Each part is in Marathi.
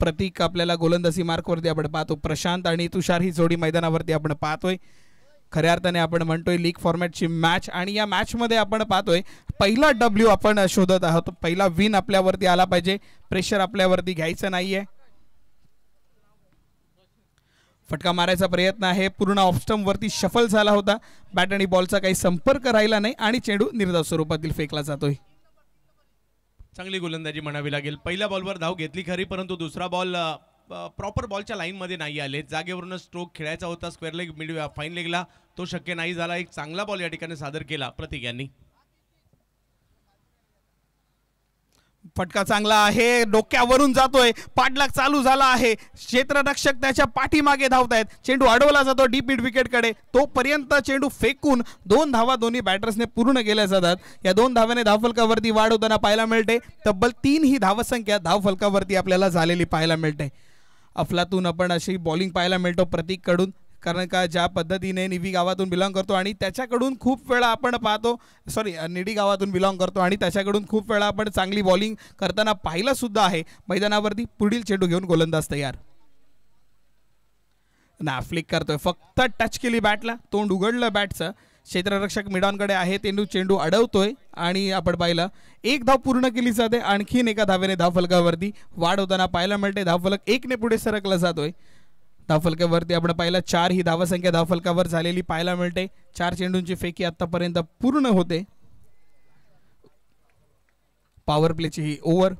प्रतीक आपल्याला गोलंदाजी मार्कवरती आपण पाहतो, प्रशांत आणि तुषार ही जोडी मैदानावरती आपण पाहतोय। खऱ्या अर्थाने आपण म्हणतोय लीग फॉर्मॅटची मॅच आणि या मॅचमध्ये आपण पाहतोय पहिला डब्ल्यू आपण शोधत आहोत, पहिला विन आपल्यावरती आला पाहिजे, प्रेशर आपल्यावरती घ्यायचं नाहीये। फटका मारायचा प्रयत्न आहे, पूर्ण ऑफस्टंप वरती शफल झाला होता, बॅट आणि बॉलचा काही संपर्क राहिला नाही आणि चेंडू निर्धाव स्वरूपातील फेकला जातोय। चांगली गोलंदाजी म्हणावी लागेल। पहिल्या बॉलवर धाव घेतली खरी, परंतु दुसरा बॉल प्रॉपर बॉलच्या लाईन मध्ये नाही आले, जागेवरून स्ट्रोक खेळायचा होता स्क्वेअर लेग मिड फाईन लेगला, तो शक्य नाही झाला। एक चांगला बॉल या ठिकाणी सादर केला प्रतीक यांनी। फटका चांगला आहे, डोक्यावरून जातोय, पाठलाग चालू झाला आहे, क्षेत्ररक्षक त्याच्या पाठीमागे धावतायत, चेंडू अडवला जातो डीप मिड विकेटकडे, तोपर्यंत चेंडू फेकून 2 धावा दोन्ही बॅटर्सने पूर्ण केल्या जातात। या 2 धावाने धावफलकावरती वाढ होताना पाहायला मिळते, तब्बल 3 ही धावसंख्या धावफलकावरती आपल्याला झालेली पाहायला मिळते। अफलातून आपण अशी बॉलिंग पाहायला मिळतो प्रतीक कडून, कारण का ज्या पद्धतीने निवी गावातून बिलॉंग करतो आणि त्याच्याकडून खूप वेळा आपण पाहतो, सॉरी निडी गावातून बिलॉंग करतो आणि त्याच्याकडून खूप वेळा आपण चांगली बॉलिंग करताना पाहिलं सुद्धा आहे। मैदानावरती पुढील चेंडू घेऊन गोलंदाज तयार, ना फ्लिक करतोय, फक्त टच केली बॅटला, तोंड उघडलं बॅटचं, क्षेत्ररक्षक मिडॉनकडे आहे, चेंडू अडवतोय आणि आपण पाहिलं 1 धाव पूर्ण केली जाते, आणखीन एका धावेने धावफलकावरती वाढ होताना पाहायला मिळते, धावफलक 1 ने पुढे सरकला जातोय। धावफलकावरती आपण पाहिलं 4 ही धावसंख्या धावफलकावर झालेली पाहायला मिळते, 4 चेंडूंची फेकी आतापर्यंत पूर्ण होते। पॉवर प्लेची ही ओव्हर,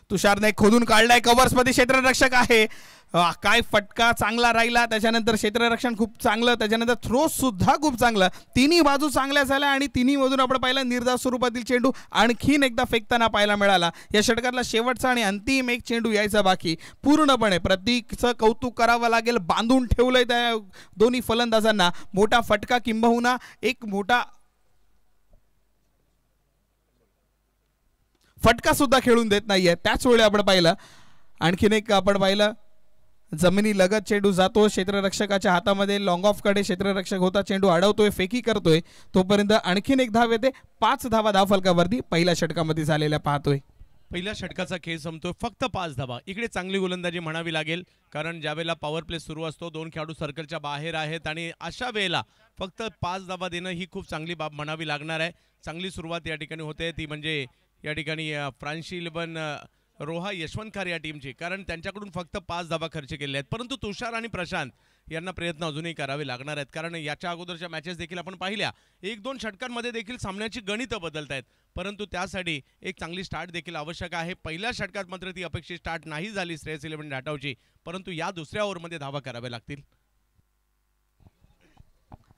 तुषारने खोदून काढलाय, कव्हर्स मध्ये क्षेत्ररक्षक आहे, काय फटका चांगला राहिला, त्याच्यानंतर क्षेत्ररक्षण खूप चांगलं, त्याच्यानंतर थ्रो सुद्धा खूप चांगलं, तिन्ही बाजू चांगल्या झाल्या आणि तिन्ही मधून आपण पाहिलं निर्धाव स्वरूपातील चेंडू आणखीन एकदा फेकताना पाहायला मिळाला। या षटकातला शेवटचा आणि अंतिम एक चेंडू यायचा बाकी, पूर्णपणे प्रतीकचं कौतुक करावं लागेल, बांधून ठेवलंय त्या दोन्ही फलंदाजांना, मोठा फटका किंबहुना एक मोठा फटका सुद्धा खेळून देत नाहीये। त्याच वेळी आपण पाहिलं आणखीन एक आपण पाहिलं जमिनी लगत चेंडू जातो, क्षेत्ररक्षकाच्या हातामध्ये लॉंग ऑफ कडे क्षेत्ररक्षक होता, चेंडू अडवतोय, फेकी करतोय, तोपर्यंत आणखीन एक धाव येते, 5 धावा धावफलकावरती पहिल्या षटकामध्ये झालेल्या पाहतोय। पहिल्या षटकाचा खेळ संपतोय, फक्त 5 धावा। इकडे चांगली गोलंदाजी म्हणावी लागेल, कारण ज्यावेळेला पॉवर प्ले सुरू असतो 2 खेळाडू सर्कलच्या बाहेर आहेत आणि अशा वेळेला फक्त 5 धावा देणं ही खूप चांगली बाब म्हणावी लागणार आहे। चांगली सुरुवात या ठिकाणी होते, ती म्हणजे या ठिकाणी फ्रान्सी 11 रोहा यशवंतकार या टीमची, कारण त्यांच्याकडून फक्त 5 धावा खर्च केले आहेत, परंतु तुषार आणि प्रशांत यांना प्रयत्न अजूनही करावे लागणार आहेत, कारण याच्या अगोदरच्या मॅचेस देखील आपण पाहिल्या 1-2 षटकांमध्ये देखील सामन्याची गणितं बदलत आहेत, परंतु त्यासाठी एक चांगली स्टार्ट देखील आवश्यक आहे। पहिल्या षटकात मात्र ती अपेक्षित स्टार्ट नाही झाली श्रेयस 11 ढाटावची, परंतु या दुसऱ्या ओव्हरमध्ये धावा कराव्या लागतील।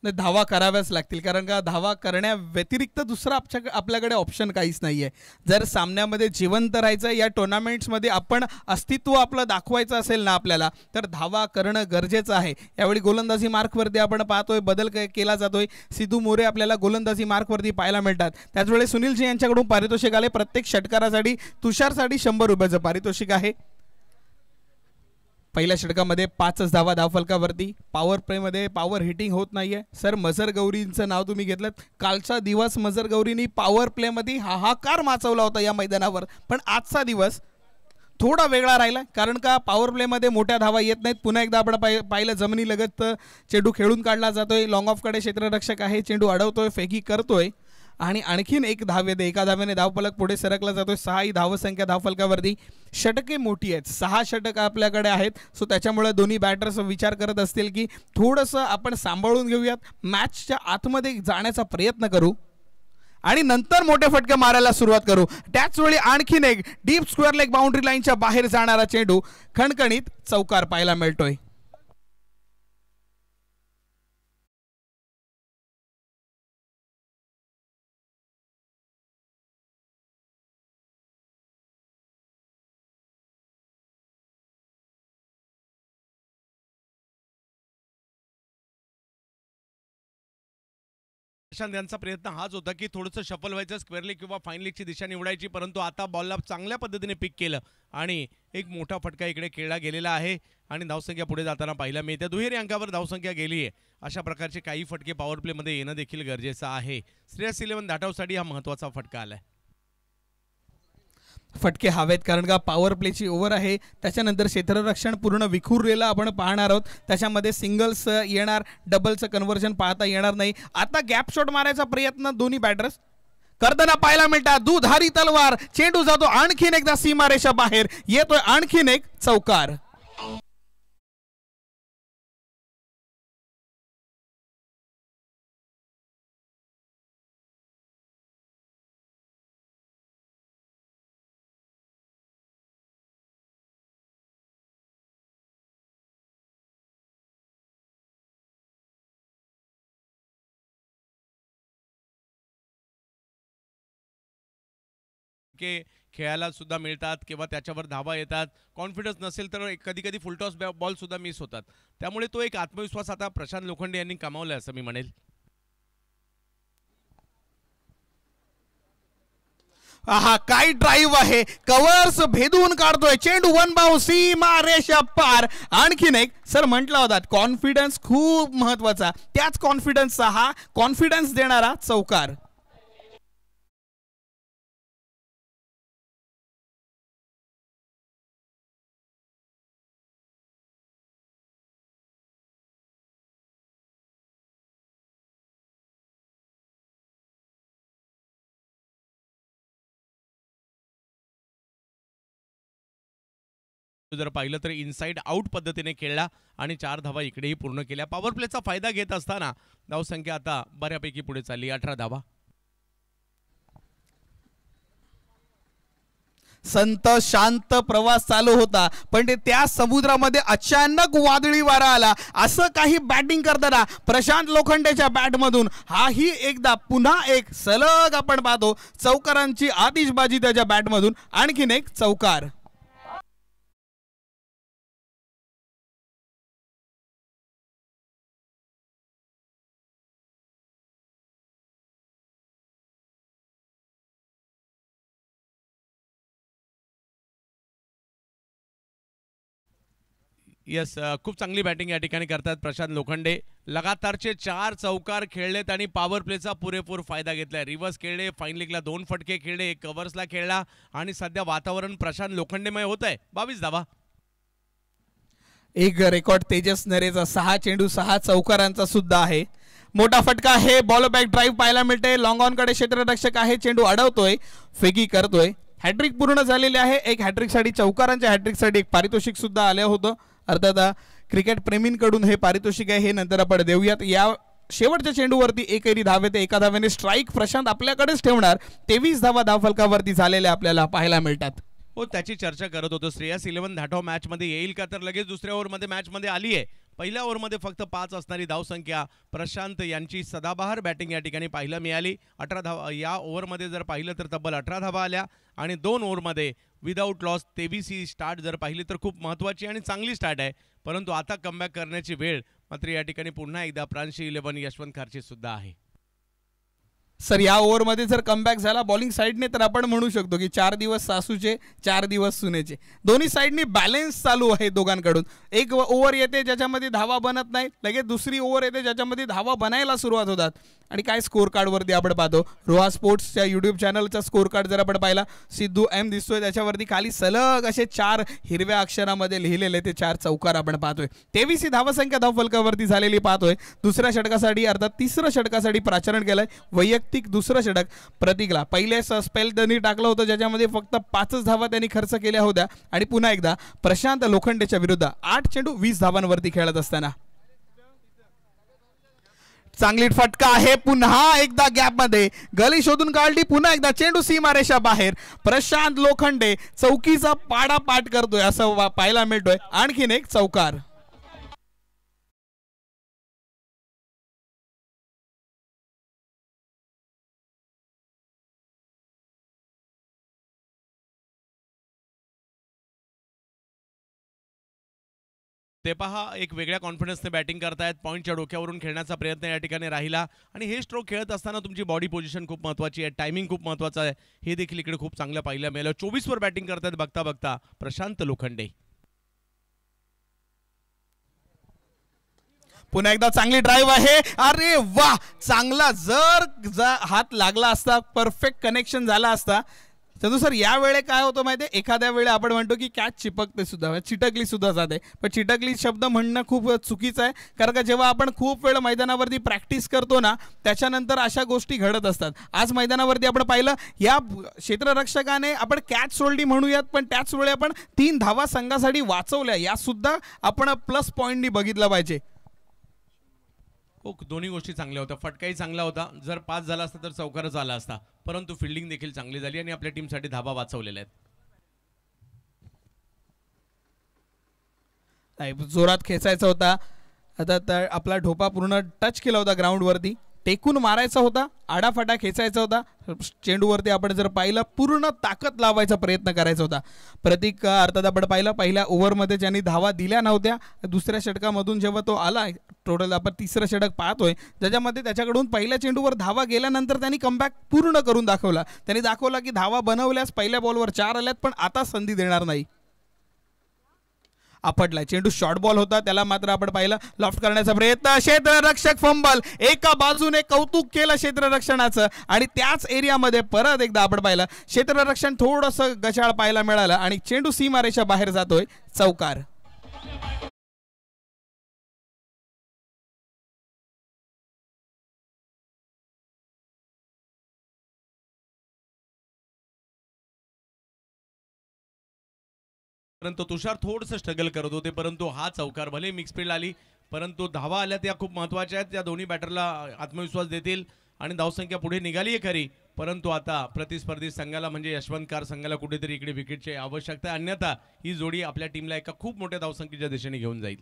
धावा कराव्याच लागतील, कारण का धावा करण्या व्यतिरिक्त दुसरा आपल्याकडे ऑप्शन काहीच नाहीये। जर सामन्यामध्ये जिवंत राहायचं, या टुर्नामेंट्समध्ये आपण अस्तित्व आपलं दाखवायचं असेल ना आपल्याला, तर धावा करणं गरजेचं आहे। यावेळी गोलंदाजी मार्कवरती आपण पाहतोय बदल केला जातोय, सिद्धू मोरे आपल्याला गोलंदाजी मार्कवरती पाहायला मिळतात, त्याचवेळी सुनीलजी यांच्याकडून पारितोषिक आले, प्रत्येक षटकारासाठी तुषारसाठी 100 रुपयाचं पारितोषिक आहे। पहिल्या षटकामध्ये 5 धावा धावफलकावरती, पॉवर प्ले मध्ये पॉवर हिटिंग होत नाहीये। सर मजर गौरींचं नाव तुम्ही घेतलं, कालचा दिवस मजर गौरींनी पॉवर प्ले मध्ये हाहाकार माचवला होता या मैदानावर, पण आजचा दिवस थोडा वेगळा राहिला, कारण का पॉवर प्ले मध्ये मोठ्या धावा येत नाहीत। पुन्हा एकदा आपण पाहिलं जमिनी लगत चेंडू खेळून काढला जातोय, लॉंग ऑफ कडे क्षेत्ररक्षक आहे, चेंडू अडवतोय, फेकी करतोय आणि आणखीन एक धाव येते, एका धावेने धावफलक पुढे सरकला जातोय। 6 ही धावसंख्या धावफलकावरती, षटके मोठी आहेत, 6 षटक आपल्याकडे आहेत, सो त्याच्यामुळे दोन्ही बॅटर्स विचार करत असतील की थोडंसं आपण सांभाळून घेऊयात, मॅचच्या आतमध्ये जाण्याचा प्रयत्न करू आणि नंतर मोठे फटके मारायला सुरुवात करू। त्याच वेळी आणखीन एक डीप स्क्वेअर लेग बाउंड्री लाईनच्या बाहेर जाणारा चेंडू खणखणीत चौकार पाहायला मिळतोय। प्रशांत यांचा प्रयत्न हाच होता की थोडंसं शफल व्हायचं, स्क्वेअर लेग किंवा फाईन लेगची दिशा निवडायची, परंतु आता बॉलला चांगल्या पद्धतीने पिक केलं आणि एक मोठा फटका इकडे खेळला गेलेला आहे आणि धावसंख्या पुढे जाताना पाहायला मिळते। दुहेरी अंकावर धावसंख्या गेली आहे, अशा प्रकारचे काही फटके पॉवर प्ले मध्ये येणं देखील गरजेचं आहे। श्रेयस 11 ढाटावसाठी हा महत्त्वाचा फटका आलाय। फटके हवेत, कारण का पॉवर प्लेची ओव्हर आहे. त्याच्यानंतर क्षेत्ररक्षण पूर्ण विखुरलेलं आपण पाहणार आहोत. त्याच्यामध्ये सिंगल्स येणार, डबलचं कन्व्हर्जन पाहता येणार नाही. आता गॅप शॉट मारायचा प्रयत्न दोन्ही बॅटर्स करताना पाहायला मिळतात. दुधारी तलवार, चेंडू जातो आणखीन एकदा सीमारेषा बाहेर, येतोय आणखीन एक चौकार. खेळायला सुद्धा मिळतात किंवा त्याच्यावर धावा येतात. कॉन्फिडन्स नसेल तर कधी कधी फुलटॉस बॉल सुद्धा मिस होतात. त्यामुळे तो एक आत्मविश्वास आता प्रशांत लोखंडे यांनी कमावलाय असं मी म्हणेल. आहा, काय ड्राईव्ह आहे, कव्हर्स भेदून काढतोय, चेंडू वन बाउंस, सीमा रेषा पार. आणखीन एक सर म्हटला होता कॉन्फिडन्स खूप महत्वाचा, त्याच कॉन्फिडन्सचा हा कॉन्फिडन्स देणारा चौकार. जर पाहिलं तर इनसाइड आउट पद्धतीने खेळला आणि 4 धावा इकडेही पूर्ण केल्या. पॉवर प्लेचा फायदा घेत असताना धावसंख्या आता बऱ्यापैकी पुढे चालली, 18 धावा. संत शांत प्रवास चालू होता, पण त्या समुद्रामध्ये अचानक वादळी वारा आला. असं काही बॅटिंग करताना प्रशांत लोखंडेच्या बॅटमधून हाही एकदा पुन्हा एक सलग आपण पाहतो चौकारांची आतिषबाजी त्याच्या बॅटमधून. आणखीन एक चौकार. यस, खूप चांगली बॅटिंग या ठिकाणी करतात प्रशांत लोखंडे. लगातारचे 4 चौकार खेळलेत आणि पॉवर प्लेचा पुरेपूर फायदा घेतलाय. रिव्हर्स खेळले, फाईन लेगला 2 फटके खेळले, एक कव्हर्सला खेळला आणि सध्या वातावरण प्रशांत लोखंडेमय होत आहे. 22 धावा. एक रेकॉर्ड तेजस नरेचा 6 चेंडू 6 चौकारांचा सुद्धा आहे. मोठा फटका आहे, बॉल बॅक ड्राईव्ह पाहायला मिळते. लॉंग ऑन कडे क्षेत्ररक्षक आहे, चेंडू अडवतोय, फेकी करतोय. हॅट्रिक पूर्ण झालेली आहे. एक हॅट्रिक साठी, चौकारांच्या हॅट्रिक साठी एक पारितोषिक सुद्धा आलं होतं. अर्थात क्रिकेट प्रेमींकडून हे पारितोषिक आहे, हे नंतर आपण देऊयात. या शेवटच्या चेंडूवरती एकही धाव येते, एका धावेने स्ट्राईक प्रशांत आपल्याकडेच ठेवणार. 23 धावा धावफलकावरती झालेल्या आपल्याला पाहायला मिळतात. हो, त्याची चर्चा करत होतो. श्रेयस 11 धाटो मॅच मध्ये येईल का, तर लगेच दुसऱ्या ओव्हरमध्ये मॅच मध्ये आली आहे. पहिल्या ओव्हरमध्ये फक्त 5 असणारी धावसंख्या प्रशांत यांची सदाबहार बॅटिंग या ठिकाणी पाहायला मिळाली. 18 धावा या ओव्हरमध्ये जर पाहिलं तर तब्बल 18 धावा आल्या आणि 2 ओव्हरमध्ये विदाऊट लॉस 23 ही स्टार्ट जर पाहिली तर खूप महत्त्वाची आणि चांगली स्टार्ट आहे. परंतु आता कमबॅक करण्याची वेळ मात्र या ठिकाणी पुन्हा एकदा प्रांशी 11 यशवंत खारची सुद्धा आहे. सर या ओव्हरमध्ये जर कमबॅक झाला बॉलिंग साईडने तर आपण म्हणू शकतो की 4 दिवस सासूचे 4 दिवस सुनेचे. दोन्ही साईडनी बॅलन्स चालू आहे दोघांकडून. एक ओव्हर येते ज्याच्यामध्ये धावा बनत नाही, लगेच दुसरी ओव्हर येते ज्याच्यामध्ये धावा बनायला सुरुवात होतात. आणि काय स्कोर कार्डवरती आपण पाहतो, रोहा स्पोर्ट्सच्या यूट्यूब चॅनलचा स्कोर कार्ड जर आपण पाहिला, सिद्धू एम दिसतोय, त्याच्यावरती खाली सलग असे 4 हिरव्या अक्षरामध्ये लिहिलेले ते 4 चौकार आपण पाहतोय. 23 ही धावसंख्या धावफलकावरती झालेली पाहतोय. दुसऱ्या षटकासाठी अर्थात तिसऱ्या षटकासाठी प्राचरण केलंय. वैयक्तिक दुसरं षटक प्रतीकला पहिले स्पेल त्यांनी टाकलं होतं ज्याच्यामध्ये फक्त 5 धावा त्यांनी खर्च केल्या होत्या. आणि पुन्हा एकदा प्रशांत लोखंडेच्या विरुद्ध 8 चेंडू 20 धावांवरती खेळत असताना चांगली फटका आहे. पुन्हा एकदा गॅप मध्ये गली शोधून काढली, पुन्हा एकदा चेंडू सीमारेषा बाहेर. प्रशांत लोखंडे चौकीचा पाडा पाठ करतोय असं पाहायला मिळतोय. आणखीन एक चौकार. ते पहा, एक वेगळ्या कॉन्फिडन्सने बॅटिंग करतायत. पॉईंटच्या डोक्यावरून खेळण्याचा प्रयत्न या ठिकाणी राहिला आणि हे स्ट्रोक खेळत असताना तुमची बॉडी पोझिशन खूप महत्त्वाची आहे, टायमिंग खूप महत्त्वाचं आहे. हे देखील इकडे खूप चांगलं पाहायला मिळालं. 24 वर बॅटिंग करतायत बघता बघता प्रशांत लोखंडे. पुन्हा एकदा चांगली ड्राईव्ह आहे. अरे वा, चांगला जर हात लागला असता, परफेक्ट कनेक्शन झाला असता चंदू सर या वेळे काय होतं माहिती आहे, एखाद्या वेळे आपण म्हणतो की कॅच चिपकते सुद्धा, चिटकली सुद्धा जाते, पण चिटकली शब्द म्हणणं खूप चुकीचं आहे. कारण का जेव्हा आपण खूप वेळ मैदानावरती प्रॅक्टिस करतो ना, त्याच्यानंतर अशा गोष्टी घडत असतात. आज मैदानावरती आपण पाहिलं या क्षेत्ररक्षकाने आपण कॅच सोडली म्हणूयात, पण त्याच वेळी आपण 3 धावा संघासाठी वाचवल्या, या सुद्धा आपण प्लस पॉईंटनी बघितलं पाहिजे. हो, दोन्ही गोष्टी चांगल्या होत्या. फटकाही चांगला होता. जर 5 झाला असता तर चौकारच आला असता, परंतु फिल्डिंग देखील चांगली झाली आणि आपल्या टीमसाठी धाबा वाचवलेल्या आहेत. नाही, जोरात खेचायचा होता. आता तर आपला ढोपा पूर्ण टच केला होता ग्राउंडवरती, टेकून मारायचा होता, आडाफाटा खेचायचा होता. चेंडूवरती आपण जर पाहिलं पूर्ण ताकद लावायचा प्रयत्न करायचा होता. प्रतीक अर्थात आपण पाहिलं पहिल्या ओव्हरमध्ये ज्यांनी धावा दिल्या नव्हत्या, दुसऱ्या षटकामधून जेव्हा तो आला, टोटल आपण तिसरं षटक पाहतोय ज्याच्यामध्ये त्याच्याकडून पहिल्या चेंडूवर धावा गेल्यानंतर त्यांनी कमबॅक पूर्ण करून दाखवला. त्यांनी दाखवला की धावा बनवल्यास पहिल्या बॉलवर 4 आल्यात, पण आता संधी देणार नाही. आपटलाय चेंडू, शॉर्ट बॉल होता, त्याला मात्र आपण पाहिलं लॉफ्ट करण्याचा प्रयत्न, क्षेत्ररक्षक फंबल. एका बाजूने कौतुक केलं क्षेत्ररक्षणाचं आणि त्याच एरियामध्ये परत एकदा आपण पाहिलं क्षेत्ररक्षण थोडंसं गचाळ पाहायला मिळालं आणि चेंडू सीमारेषा बाहेर जातोय, चौकार. परंतु तुषार थोडंसं स्ट्रगल करत होते, परंतु हा चौकार भले मिक्स फील्ड आली, परंतु धावा आल्या त्या खूप महत्त्वाच्या आहेत. त्या दोन्ही बॅटरला आत्मविश्वास देतील आणि धावसंख्या पुढे निघाली आहे खरी, परंतु आता प्रतिस्पर्धी संघाला म्हणजे यशवंत कार संघाला कुठेतरी इकडे विकेटची आवश्यकता आहे, अन्यथा ही जोडी आपल्या टीमला एका खूप मोठ्या धावसंख्येच्या दिशेने घेऊन जाईल.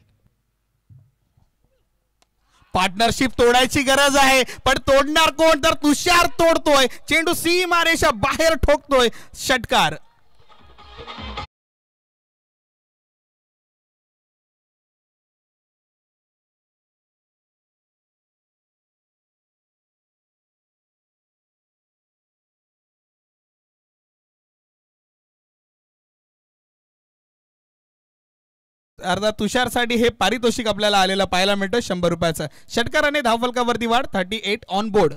पार्टनरशिप तोडायची गरज आहे, पण तोडणार कोण? तर तुषार तोडतोय, चेंडू सीमारेषा बाहेर ठोकतोय, षटकार. अर्धा तुषारसाठी हे पारितोषिक आपल्याला आलेलं पाहायला मिळतं 100 रुपयाचं. षटकाराने धावफलकावरती वाढ, 38 ऑन बोर्ड.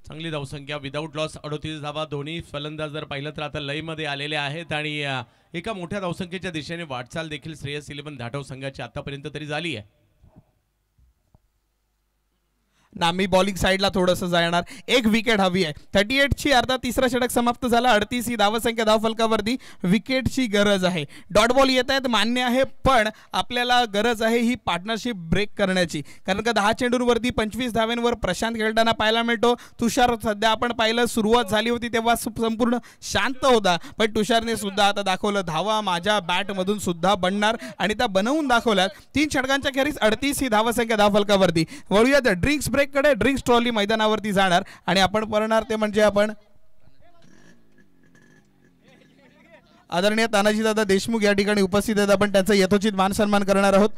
चांगली धावसंख्या विदाऊट लॉस 38 धावा. दोन्ही फलंदाज जर पाहिलं तर आता लयमध्ये आलेले आहेत आणि एका मोठ्या धावसंख्येच्या दिशेने वाटचाल देखील श्रेयस 11 धाटव संघाची आतापर्यंत तरी झाली आहे. नामी बॉलिंग साईडला थोडंसं जाणार, एक विकेट हवी आहे. 38 ची अर्धा तिसरा षटक समाप्त झाला. 38 ही धावसंख्या धावफलकावरती, विकेटची गरज आहे. डॉट बॉल येत आहेत मान्य आहे, पण आपल्याला गरज आहे ही पार्टनरशिप ब्रेक करण्याची, कारण का 10 चेंडूंवरती 25 धाव्यांवर प्रशांत खेळताना पाहायला मिळतो. तुषार सध्या आपण पाहिलं सुरुवात झाली होती तेव्हा संपूर्ण शांत होता, पण तुषारने सुद्धा आता दाखवलं धावा माझ्या बॅटमधून सुद्धा बनणार आणि त्या बनवून दाखवल्यात. 3 षटकांच्या खेरीज 38 ही धावसंख्या धावफलकावरती. वळूयात ड्रिंक्स ब्रेक कडे. ड्रिंक्स ट्रॉली मैदानावरती जाणार आणि आपण करणार ते म्हणजे आपण आदरणीय तानाजी दादा देशमुख या ठिकाणी उपस्थित आहेत. आपण त्यांचा यथोचित मान सन्मान करणार आहोत.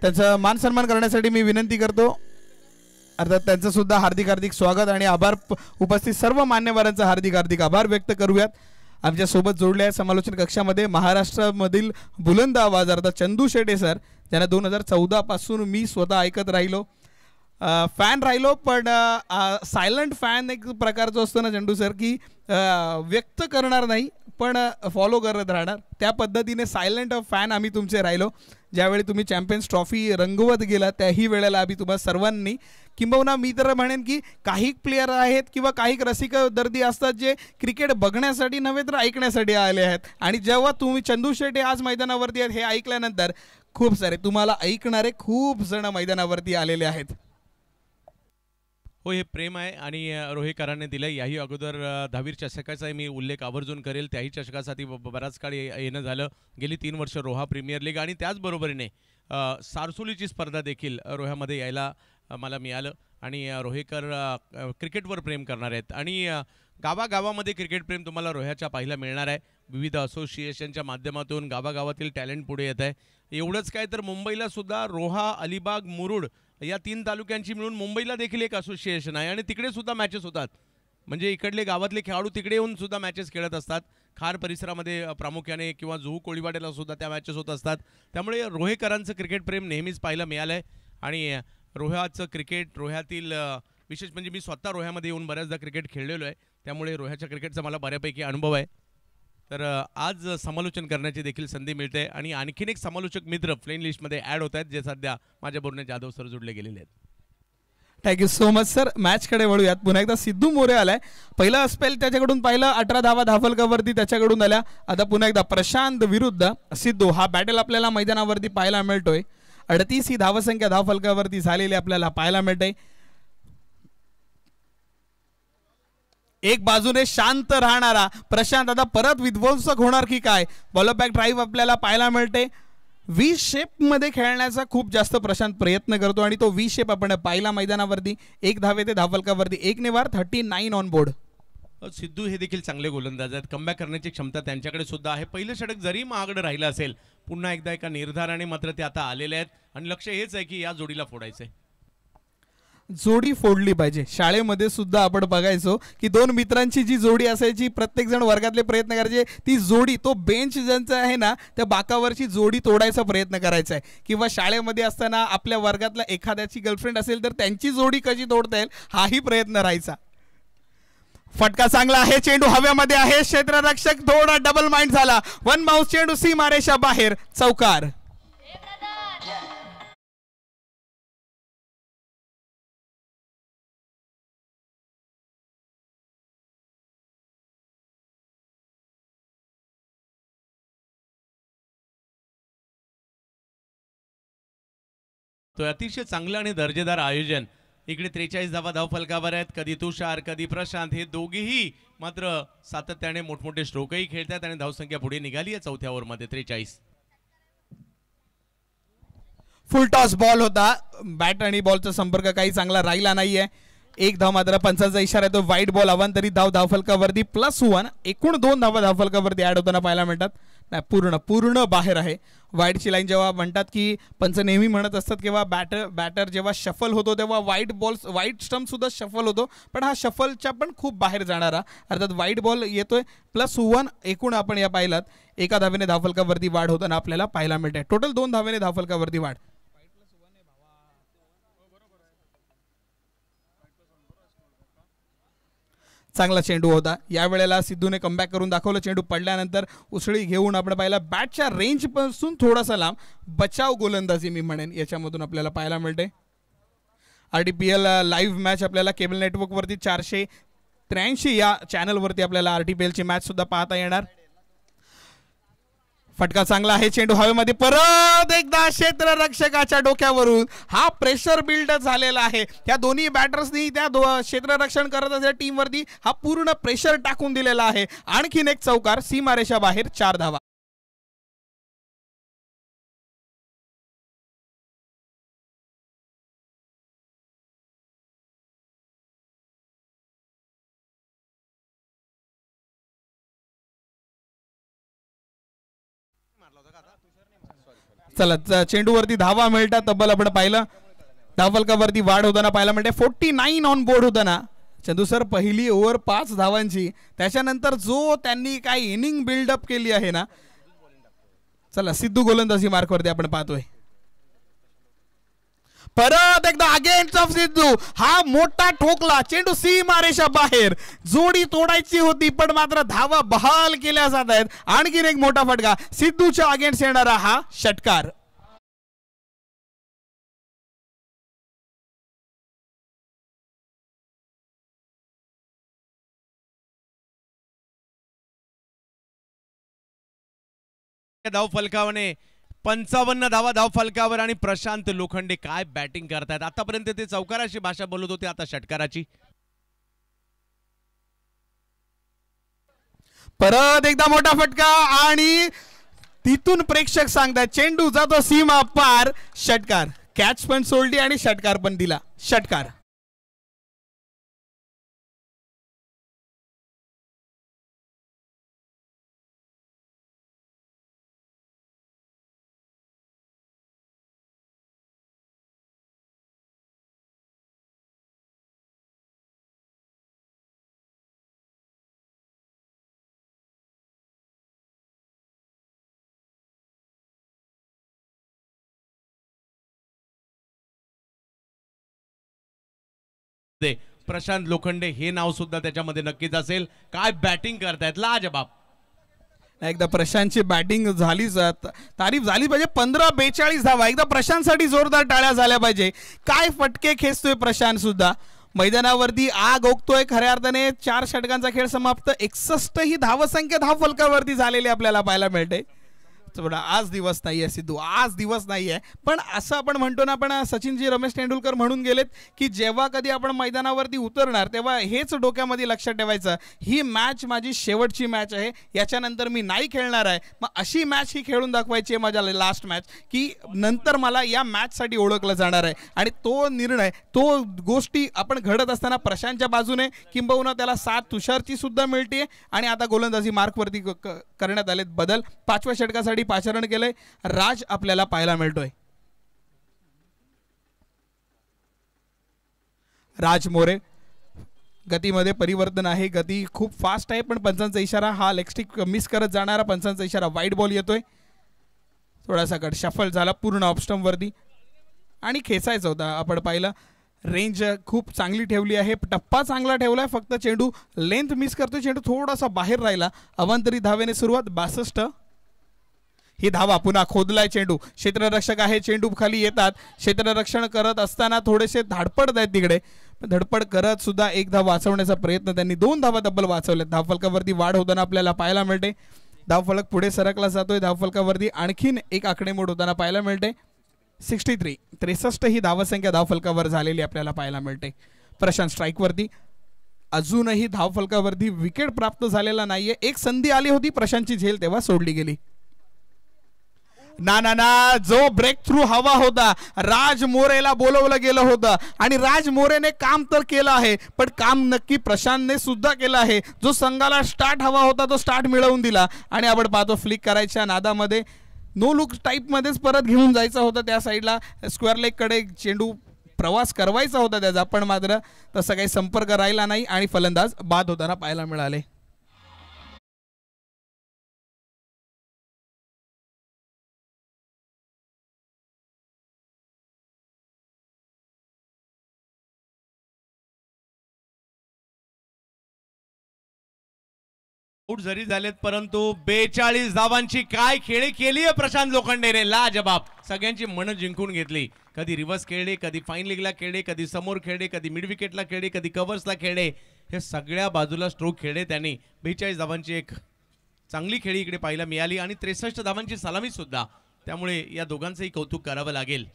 त्यांचा मान सन्मान करण्यासाठी मी विनंती करतो, अर्थात त्यांचं सुद्धा हार्दिक हार्दिक स्वागत आणि आभार. उपस्थित सर्व मान्यवरांचा हार्दिक हार्दिक आभार व्यक्त करूयात. आमच्या सोबत जोडले आहे समालोचन कक्षामध्ये महाराष्ट्रामधील बुलंद आवाज अर्थात चंदू शेटे सर, ज्यांना 2014 पासून मी स्वतः ऐकत राहिलो, फॅन राहिलो, पण सायलंट फॅन एक प्रकारचं असतं ना चंदू सर, की व्यक्त करणार नाही पण फॉलो करत राहणार, त्या पद्धतीने सायलंट फॅन आम्ही तुमचे राहिलो. ज्यावेळी तुम्ही चॅम्पियन्स ट्रॉफी रंगवत गेला त्याही वेळेला आम्ही तुम्हा सर्वांनी, किंबहुना मी तर म्हणेन की काही प्लेयर आहेत किंवा काही रसिक दर्दी असतात जे क्रिकेट बघण्यासाठी नव्हे तर ऐकण्यासाठी आले आहेत, आणि जेव्हा तुम्ही चंदू शेटे आज मैदानावरती आहेत हे ऐकल्यानंतर खूप सारे तुम्हाला ऐकणारे खूप जण मैदानावरती आलेले आहेत. हो, हे प्रेम आहे आणि रोहेकरांनी दिलं. याही अगोदर दहावीर चषकाचाही मी उल्लेख आवर्जून करेल. त्याही चषकासाठी बराच काळ येणं झालं. गेली 3 वर्ष रोहा प्रीमियर लीग आणि त्याचबरोबरीने सारसोलीची स्पर्धा देखील रोह्यामध्ये यायला मला मिळालं आणि रोहेकर क्रिकेटवर प्रेम करणार आहेत आणि गावागावामध्ये क्रिकेट प्रेम तुम्हाला रोह्याच्या पाहायला मिळणार आहे. विविध असोसिएशनच्या माध्यमातून गावागावातील टॅलेंट पुढे येत आहे. एवढंच काय तर मुंबईला सुद्धा रोहा, अलिबाग, मुरुड या 3 तालुक्यांची मिळून मुंबईला देखील एक असोसिएशन आहे आणि तिकडे सुद्धा मॅचेस होतात. म्हणजे इकडले गावातले खेळाडू तिकडे येऊन सुद्धा मॅचेस खेळत असतात. खार परिसरामध्ये प्रामुख्याने किंवा जुहू कोळीवाड्याला सुद्धा त्या मॅचेस होत असतात. त्यामुळे रोहेकरांचं क्रिकेट प्रेम नेहमीच पाहायला मिळालं आहे आणि रोह्याचं क्रिकेट, रोह्यातील विशेष म्हणजे मी स्वतः रोह्यामध्ये येऊन बऱ्याचदा क्रिकेट खेळलेलो आहे, त्यामुळे रोह्याच्या क्रिकेटचा मला बऱ्यापैकी अनुभव आहे. तर आज समालोचन करण्याची देखील संधी मिळते आणि आणखीन एक समालोचक मित्र फ्रेंड लिस्टमध्ये ॲड होत आहेत जे सध्या माझ्या बोलणे जाधव सर जोडले गेलेले आहेत. Thank you so much sir. मॅचकडे वळूयात. पुन्हा एकदा सिद्धू मोरे आलाय. पहिला स्पेल त्याच्याकडून पाहिलं 18 धावा धावफलकावरती त्याच्याकडून आल्या. आता पुन्हा एकदा प्रशांत विरुद्ध सिद्धू हा बॅटल आपल्याला मैदानावरती पाहायला मिळतोय. 38 ही धावसंख्या धावफलकावरती झालेली आपल्याला पाहायला मिळते. एक बाजूने शांत राहणारा प्रशांत आता परत विध्वंसक होणार की काय. बॉल बॅक ड्राईव्ह आपल्याला पाहायला मिळते. व्ही शेप मध्ये खेळण्याचा खूप जास्त प्रशांत प्रयत्न करतो आणि तो व्ही शेप आपण पाहिला मैदानावरती. 1 धावे ते धावफलकावरती 1 निवार 39 ऑन बोर्ड. सिद्धू हे देखील चांगले गोलंदाज आहेत. कमबॅक करण्याची क्षमता त्यांच्याकडे सुद्धा आहे. पहिलं षटक जरी महागडं राहिलं असेल पुन्हा एकदा एका निर्धाराने मात्र ते आता आलेले आहेत आणि लक्ष हेच आहे की या जोडीला फोडायचंय. जोडी फोडली पाहिजे. शाळेमध्ये सुद्धा आपण बघायचो की दोन मित्रांची जी जोडी असायची प्रत्येक जण वर्गातले प्रयत्न करायचे ती जोडी तो बेंच ज्यांचा आहे ना त्या बाकावरची जोडी तोडायचा प्रयत्न करायचा आहे. किंवा शाळेमध्ये असताना आपल्या वर्गातला एखाद्याची गर्लफ्रेंड असेल तर त्यांची जोडी कशी तोडता येईल हाही प्रयत्न राहायचा. फटका चांगला आहे. चेंडू हव्यामध्ये आहे. क्षेत्ररक्षक थोडा डबल माइंड झाला. वन बाउन्स चेंडू सीमारेषा बाहेर. चौकार. तो अतिशय चांगलं आणि दर्जेदार आयोजन. इकडे 43 धावा धावफलकावर आहेत. कधी तुषार कधी प्रशांत हे दोघेही मात्र सातत्याने मोठमोठे स्ट्रोकही खेळतात आणि धावसंख्या पुढे निघाली आहे चौथ्या ओव्हरमध्ये. 43 फुल टॉस बॉल होता. बॅट आणि बॉलचा संपर्क काही चांगला राहिला नाहीये. 1 धाव मात्र पंचांचा इशारा येतो. वाईट बॉल अवांतरित धाव धावफलकावरती +1. एकूण 2 धावा धावफलकावरती ऍड होताना पाहायला मिळतात. नाही पूर्ण बाहेर आहे. वाईटची लाईन जेव्हा म्हणतात की पंच नेहमी म्हणत असतात किंवा बॅटर जेव्हा शफल होतो तेव्हा वाईट स्टंप सुद्धा शफल होतो. पण हा शफलच्या पण खूप बाहेर जाणारा अर्थात वाईट बॉल येतोय. +1 एकूण आपण या पाहिलात. 1 धावेने धावफलकावरती वाढ होताना आपल्याला पाहायला मिळते. टोटल 2 धावेने धावफलकावरती वाढ. चांगला चेंडू होता. यावेळेला सिद्धूने कमबॅक करून दाखवलं. चेंडू पडल्यानंतर उसळी घेऊन आपण पाहिला बॅटच्या रेंज पासून थोडासा लांब बचाव गोलंदाजी मी म्हणेन याच्यामधून आपल्याला पाहायला मिळते. RTPL लाईव्ह मॅच आपल्याला केबल नेटवर्कवरती 483 या चॅनलवरती आपल्याला RTPL ची मॅच सुद्धा पाहता येणार. फटका चांगला आहे. चेंडू हवेमध्ये परत एकदा क्षेत्ररक्षकाच्या डोक्यावरून हा प्रेशर बिल्ड झालेला आहे. या दोन्ही बॅटर्सनी त्या क्षेत्ररक्षण करत असलेल्या टीमवरती हा पूर्ण प्रेशर टाकून दिलेला आहे. आणखीन एक चौकार. सीमारेषा बाहेर. 4 धावा. चला चेंडूवरती धावा मिळतात तब्बल आपण पाहिलं. धावफलकावरती वाढ होताना पाहायला मिळते. 49 ऑन बोर्ड होताना. चंदू सर पहिली ओव्हर 5 धावांची त्याच्यानंतर जो त्यांनी काही इनिंग बिल्डअप केली आहे ना. चला सिद्धू गोलंदाजी मार्कवरती आपण पाहतोय. परत एकदा अगेन्स्ट ऑफ सिद्धू. हा मोठा ठोकला. चेंडू सीमारेषा बाहेर. जोडी तोडायची होती पण मात्र धावा बहाल केल्या जात आहेत. आणखीन एक मोठा फटका. सिद्धूच्या अगेन्स्ट येणारा हा षटकार. धाव फलकावने 55 धावा धाव फलकावर आणि प्रशांत लोखंडे काय बॅटिंग करतायत. आतापर्यंत ते चौकाराची भाषा बोलत होते आता षटकाराची. परत एकदा मोठा फटका आणि तिथून प्रेक्षक सांगतात चेंडू जातो सीमा पार. षटकार. कॅच पण सोडली आणि षटकार पण दिला. षटकार. प्रशांत लोखंडे हे नाव सुद्धा त्याच्यामध्ये नक्कीच असेल. काय बॅटिंग करतायत लाजबाब. एकदा प्रशांतची बॅटिंग झालीच, तारीफ झाली पाहिजे. 15-42 धावा, एकदा प्रशांतसाठी जोरदार टाळ्या झाल्या पाहिजे. काय फटके खेचतोय प्रशांत सुद्धा. मैदानावरती आग ओकतोय खऱ्या अर्थाने. 4 षटकांचा खेळ समाप्त. 61 ही धावसंख्या धावफलकावरती झालेली आपल्याला पाहायला मिळते. थोडा आज दिवस नाहीये सिद्धू, आज दिवस नाहीये. पण असं आपण म्हणतो ना, आपण सचिनजी रमेश तेंडुलकर म्हणून गेलेत की जेव्हा कधी आपण मैदानावरती उतरणार तेव्हा हेच डोक्यामध्ये लक्षात ठेवायचं, ही मॅच माझी शेवटची मॅच आहे, याच्यानंतर मी नाही खेळणार आहे. मग अशी मॅच ही खेळून दाखवायची आहे माझ्या लास्ट मॅच, की नंतर मला या मॅचसाठी ओळखलं जाणार आहे. आणि तो निर्णय, तो गोष्टी आपण घडत असताना प्रशांतच्या बाजूने किंबहुना त्याला साथ तुषारची सुद्धा मिळते. आणि आता गोलंदाजी मार्कवरती करण्यात आलेत बदल. 5व्या षटकासाठी पाचारण केलंय. राज आपल्याला पाहायला मिळतोय. राज मोरे, गतीमध्ये परिवर्तन आहे, गती खूप फास्ट आहे. पण पंचांचा इशारा, हा लेग स्टिक मिस करत जाणारा पंचांचा इशारा, वाईट बॉल येतोय. थोडासा कट शफल झाला पूर्ण ऑफस्टंप वरती आणि खेचायचा होता. आपण पाहिलं रेंज खूप चांगली ठेवली आहे, टप्पा चांगला ठेवलाय, फक्त चेंडू लेंथ मिस करतोय. चेंडू थोडासा बाहेर राहिला. अवांतरी धावेने सुरुवात. 62 ही धावा. पुन्हा खोदलाय चेंडू. क्षेत्ररक्षक आहे, चेंडू खाली येतात. क्षेत्ररक्षण करत असताना थोडेसे धाडपड आहेत तिकडे. धडपड करत सुद्धा एक धाव वाचवण्याचा प्रयत्न त्यांनी. 2 धावा तब्बल वाचवल्यात. धावफलकावरती वाढ होताना आपल्याला पाहायला मिळते. धावफलक पुढे सरकला जातोय. धावफलकावरती आणखीन एक आकडेमोड होताना पाहायला मिळते. 63 ही धावसंख्या धावफलकावर झालेली आपल्याला पाहायला मिळते. प्रशांत स्ट्राईकवरती. अजूनही धावफलकावरती विकेट प्राप्त झालेला नाहीये. एक संधी आली होती, प्रशांतची झेल तेव्हा सोडली गेली. ना ना ना, जो ब्रेक थ्रू हवा होता, राज मोरेला बोलवलं गेलं होतं आणि राज मोरेने काम तर केलं आहे, पण काम नक्की प्रशांतने सुद्धा केलं आहे. जो संघाला स्टार्ट हवा होता तो स्टार्ट मिळवून दिला. आणि आपण पाहतो फ्लिक करायच्या नादामध्ये नो लुक टाईप मध्येच परत घेऊन जायचा होता त्या साईडला. स्क्वेअर लेग कडे चेंडू प्रवास करवायचा होता त्याचा, पण मात्र तसा काही संपर्क राहिला नाही आणि फलंदाज बाद होताना पाहायला मिळाले. आऊट जरी झालेत, परंतु 42 धावांची काय खेळी केली आहे प्रशांत लोखंडेने. लाजबाब. सगळ्यांची मन जिंकून घेतली. कधी रिव्हर्स खेळले, कधी फाईन लेगला खेळले, कधी समोर खेळले, कधी मिड विकेटला खेळले, कधी कव्हर्सला खेळले. हे सगळ्या बाजूला स्ट्रोक खेळले त्यांनी. 42 धावांची एक चांगली खेळी इकडे पाहायला मिळाली आणि 63 धावांची सलामी सुद्धा. त्यामुळे या दोघांचंही कौतुक करावं लागेल.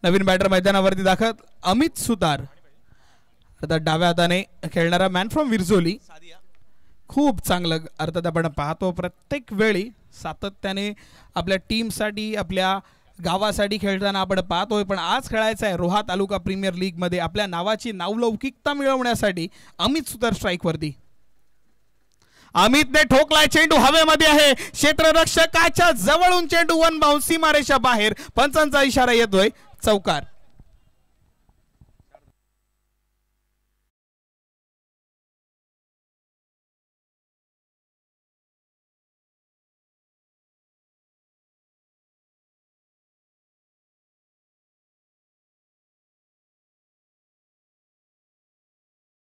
नवीन बॅटर मैदानावरती दाखल अमित सुतार. आता डाव्या हाताने खेळणारा मॅन फ्रॉम विरजोली. खूप चांगलं अर्थात आपण पाहतो प्रत्येक वेळी सातत्याने आपल्या टीमसाठी, आपल्या गावासाठी खेळताना आपण पाहतोय. पण आज खेळायचं आहे रोहा तालुका प्रीमियर लीग मध्ये. आपल्या नावाची नावलौकिकता मिळवण्यासाठी अमित सुतार स्ट्राईकवरती. अमितने ठोकलाय, चेंडू हवेमध्ये आहे. क्षेत्ररक्षकाच्या जवळून चेंडू वन बाउन्स, सीमारेषा बाहेर. पंचांचा इशारा येतोय, चौकार.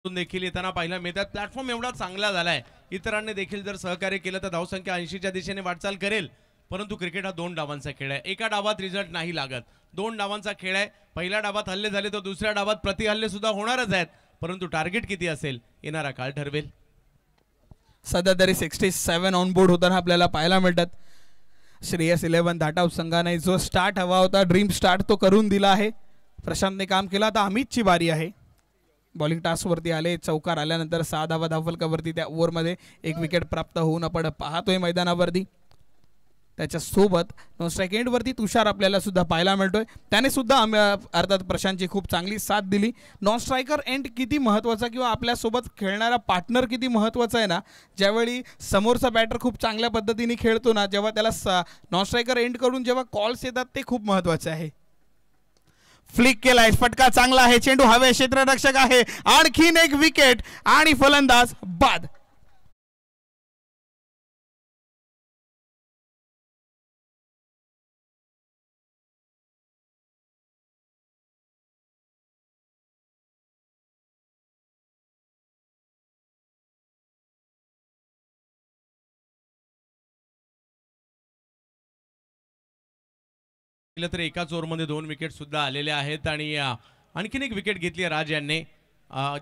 देखील येताना पाहायला मिळतात. प्लॅटफॉर्म एवढा चांगला झालाय, इतरांनी देखील जर सहकार्य केलं तर धावसंख्या 80च्या दिशेने वाटचाल करेल. परंतु क्रिकेट हा 2 डावांचा खेळ आहे. एका डावात रिझल्ट नाही लागत. 2 डावांचा खेळ आहे. पहिल्या डावात हल्ले झाले तर दुसऱ्या डावात प्रतिहल्ले सुद्धा होणारच आहेत. परंतु टार्गेट किती असेल येणारा काळ ठरवेल. सध्या तरी 67 ऑन बोर्ड होताना आपल्याला पाहायला मिळतात. श्रेयस 11 धाटाव संघाने जो स्टार्ट हवा होता, ड्रीम स्टार्ट, तो करून दिला आहे. प्रशांतने काम केलं. आता अमितची बारी आहे. बॉलिंग टास्कवरती आले. चौकार आल्यानंतर 6 धावा धावफलकावरती. त्या ओव्हरमध्ये 1 विकेट प्राप्त होऊन आपण पाहतोय मैदानावरती. त्याच्यासोबत नॉन स्ट्राईक एंडवरती तुषार आपल्याला सुद्धा पाहायला मिळतोय. त्याने सुद्धा अर्थात प्रशांतची खूप चांगली साथ दिली. नॉन स्ट्रायकर एंड किती महत्त्वाचा किंवा आपल्यासोबत खेळणारा पार्टनर किती महत्त्वाचा आहे ना. ज्यावेळी समोरचा बॅटर खूप चांगल्या पद्धतीने खेळतो ना, जेव्हा त्याला नॉन स्ट्रायकर एंड कडून जेव्हा कॉल्स येतात ते खूप महत्त्वाचे आहे. फ्लिक केलाय, फटका चांगला आहे, चेंडू हवे, क्षेत्ररक्षक आहे, आणखीन 1 विकेट आणि फलंदाज बाद. तर एकाच ओव्हरमध्ये 2 विकेट सुद्धा आलेले आहेत आणि आणखीन एक विकेट घेतली आहे राज यांनी.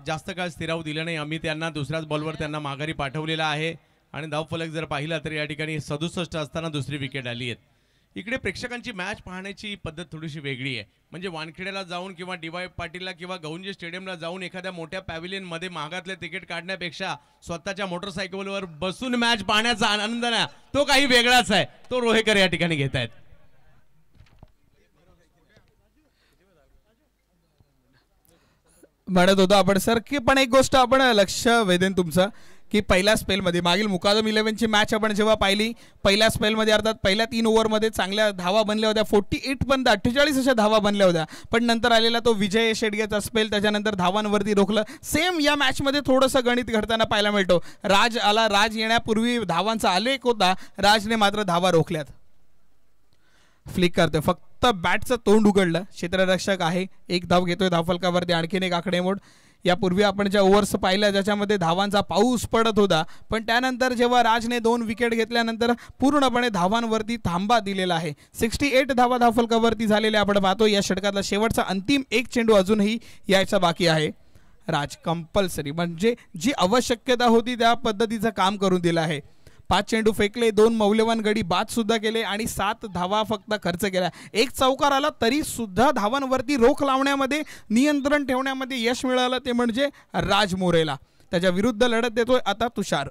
जास्त काळ स्थिरावू दिलं नाही. अमित यांना दुसऱ्याच बॉलवर त्यांना माघारी पाठवलेला आहे आणि धावफलक जर पाहिला तर या ठिकाणी 67 असताना दुसरी विकेट आली आहे. इकडे प्रेक्षकांची मॅच पाहण्याची पद्धत थोडीशी वेगळी आहे. म्हणजे वानखेड्याला जाऊन किंवा डी.वाय. पाटीलला किंवा गहुंजे स्टेडियमला जाऊन एखाद्या मोठ्या पॅव्हिलियनमध्ये महागातले तिकीट काढण्यापेक्षा स्वतःच्या मोटरसायकलवर बसून मॅच पाहण्याचा आनंद ना तो काही वेगळाच आहे. तो रोहेकर या ठिकाणी घेत आहेत. म्हणत होतो आपण सर की पण एक गोष्ट आपण लक्ष वेधेन तुमचं की पहिल्या स्पेलमध्ये मागील मुकादम 11ची मॅच आपण जेव्हा पाहिली पहिल्या स्पेलमध्ये अर्थात पहिल्या 3 ओव्हरमध्ये चांगल्या धावा बनल्या होत्या. 48 पण 48 अशा धावा बनल्या होत्या. पण नंतर आलेला तो विजय शेडगेचा स्पेल त्याच्यानंतर धावांवरती रोखलं. सेम या मॅचमध्ये थोडंसं गणित घडताना पाहायला मिळतो. राज आला. राज येण्यापूर्वी धावांचा आलेख होता. राजने मात्र धावा रोखल्यात. फ्लिक करतोय फक्त बॅटचं तोंड उघडलं. क्षेत्ररक्षक आहे. एक धाव घेतोय धावफलकावरती. आणखीन एक आकडेमोड. यापूर्वी आपण ज्या ओव्हर्स पाहिल्या ज्याच्यामध्ये धावांचा पाऊस पडत होता पण त्यानंतर जेव्हा राजने 2 विकेट घेतल्यानंतर पूर्णपणे धावांवरती थांबा दिलेला आहे. 68 धावा धावफलकावरती झालेल्या आपण पाहतो. या षटकातला शेवटचा अंतिम एक चेंडू अजूनही यायचा बाकी आहे. राज कंपल्सरी म्हणजे जी आवश्यकता होती त्या पद्धतीचं काम करून दिलं आहे. 5 चेंडू फेकले. 2 मौल्यवान गडी बाद सुद्धा केले आणि 7 धावा फक्त खर्च केल्या. एक चौकार आला तरी सुद्धा धावांवरती रोख लावण्यामध्ये नियंत्रण ठेवण्यामध्ये यश मिळालं ते म्हणजे राज मोरेला. त्याच्या विरुद्ध लढत देतोय आता तुषार.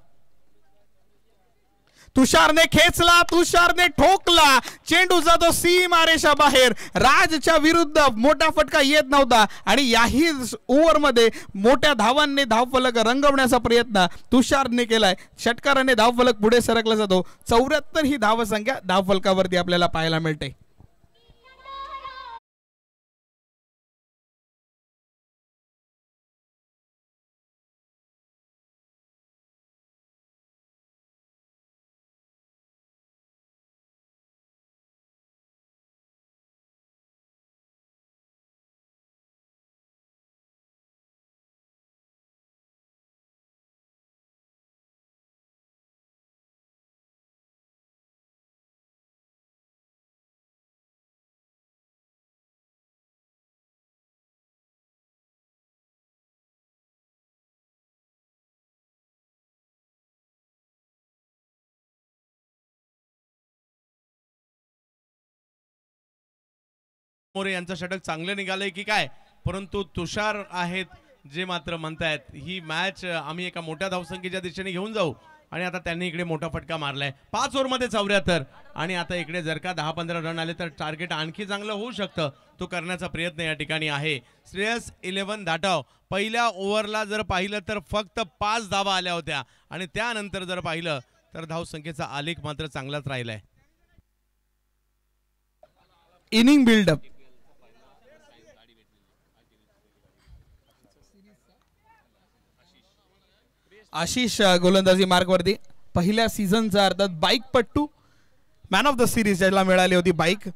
तुषारने खेचला. तुषारने ठोकला. चेंडू जातो सीमारेषा बाहेर. राजच्या विरुद्ध मोठा फटका येत नव्हता आणि याही ओव्हरमध्ये मोठ्या धावांनी धावफलक रंगवण्याचा प्रयत्न तुषारने केलाय. षटकाराने धावफलक पुढे सरकला जातो. 74 ही धावसंख्या धावफलकावरती आपल्याला पाहायला मिळते. मोरे यांचं षटक चांगलं निघालंय की काय परंतु तुषार आहेत जे मात्र म्हणतायत ही मॅच आम्ही एका मोठ्या धावसंख्येच्या दिशेने घेऊन जाऊ आणि आता त्यांनी इकडे मोठा फटका मारलाय. 5 ओव्हरमध्ये 74 आणि आता इकडे जर का 10-15 रन आले तर टार्गेट आणखी चांगलं होऊ शकतं. तो करण्याचा प्रयत्न या ठिकाणी आहे. श्रेयस 11 धाटाव पहिल्या ओव्हरला जर पाहिलं तर फक्त 5 धावा आल्या होत्या आणि त्यानंतर जर पाहिलं तर धावसंख्येचा आलेख मात्र चांगलाच राहिलाय. इनिंग बिल्डअप आशिष गोलंदाजी मार्कवरती पहिल्या सीझनचा अर्थात बाईक पट्टू मॅन ऑफ द सिरीज ज्याला मिळाली होती बाईक.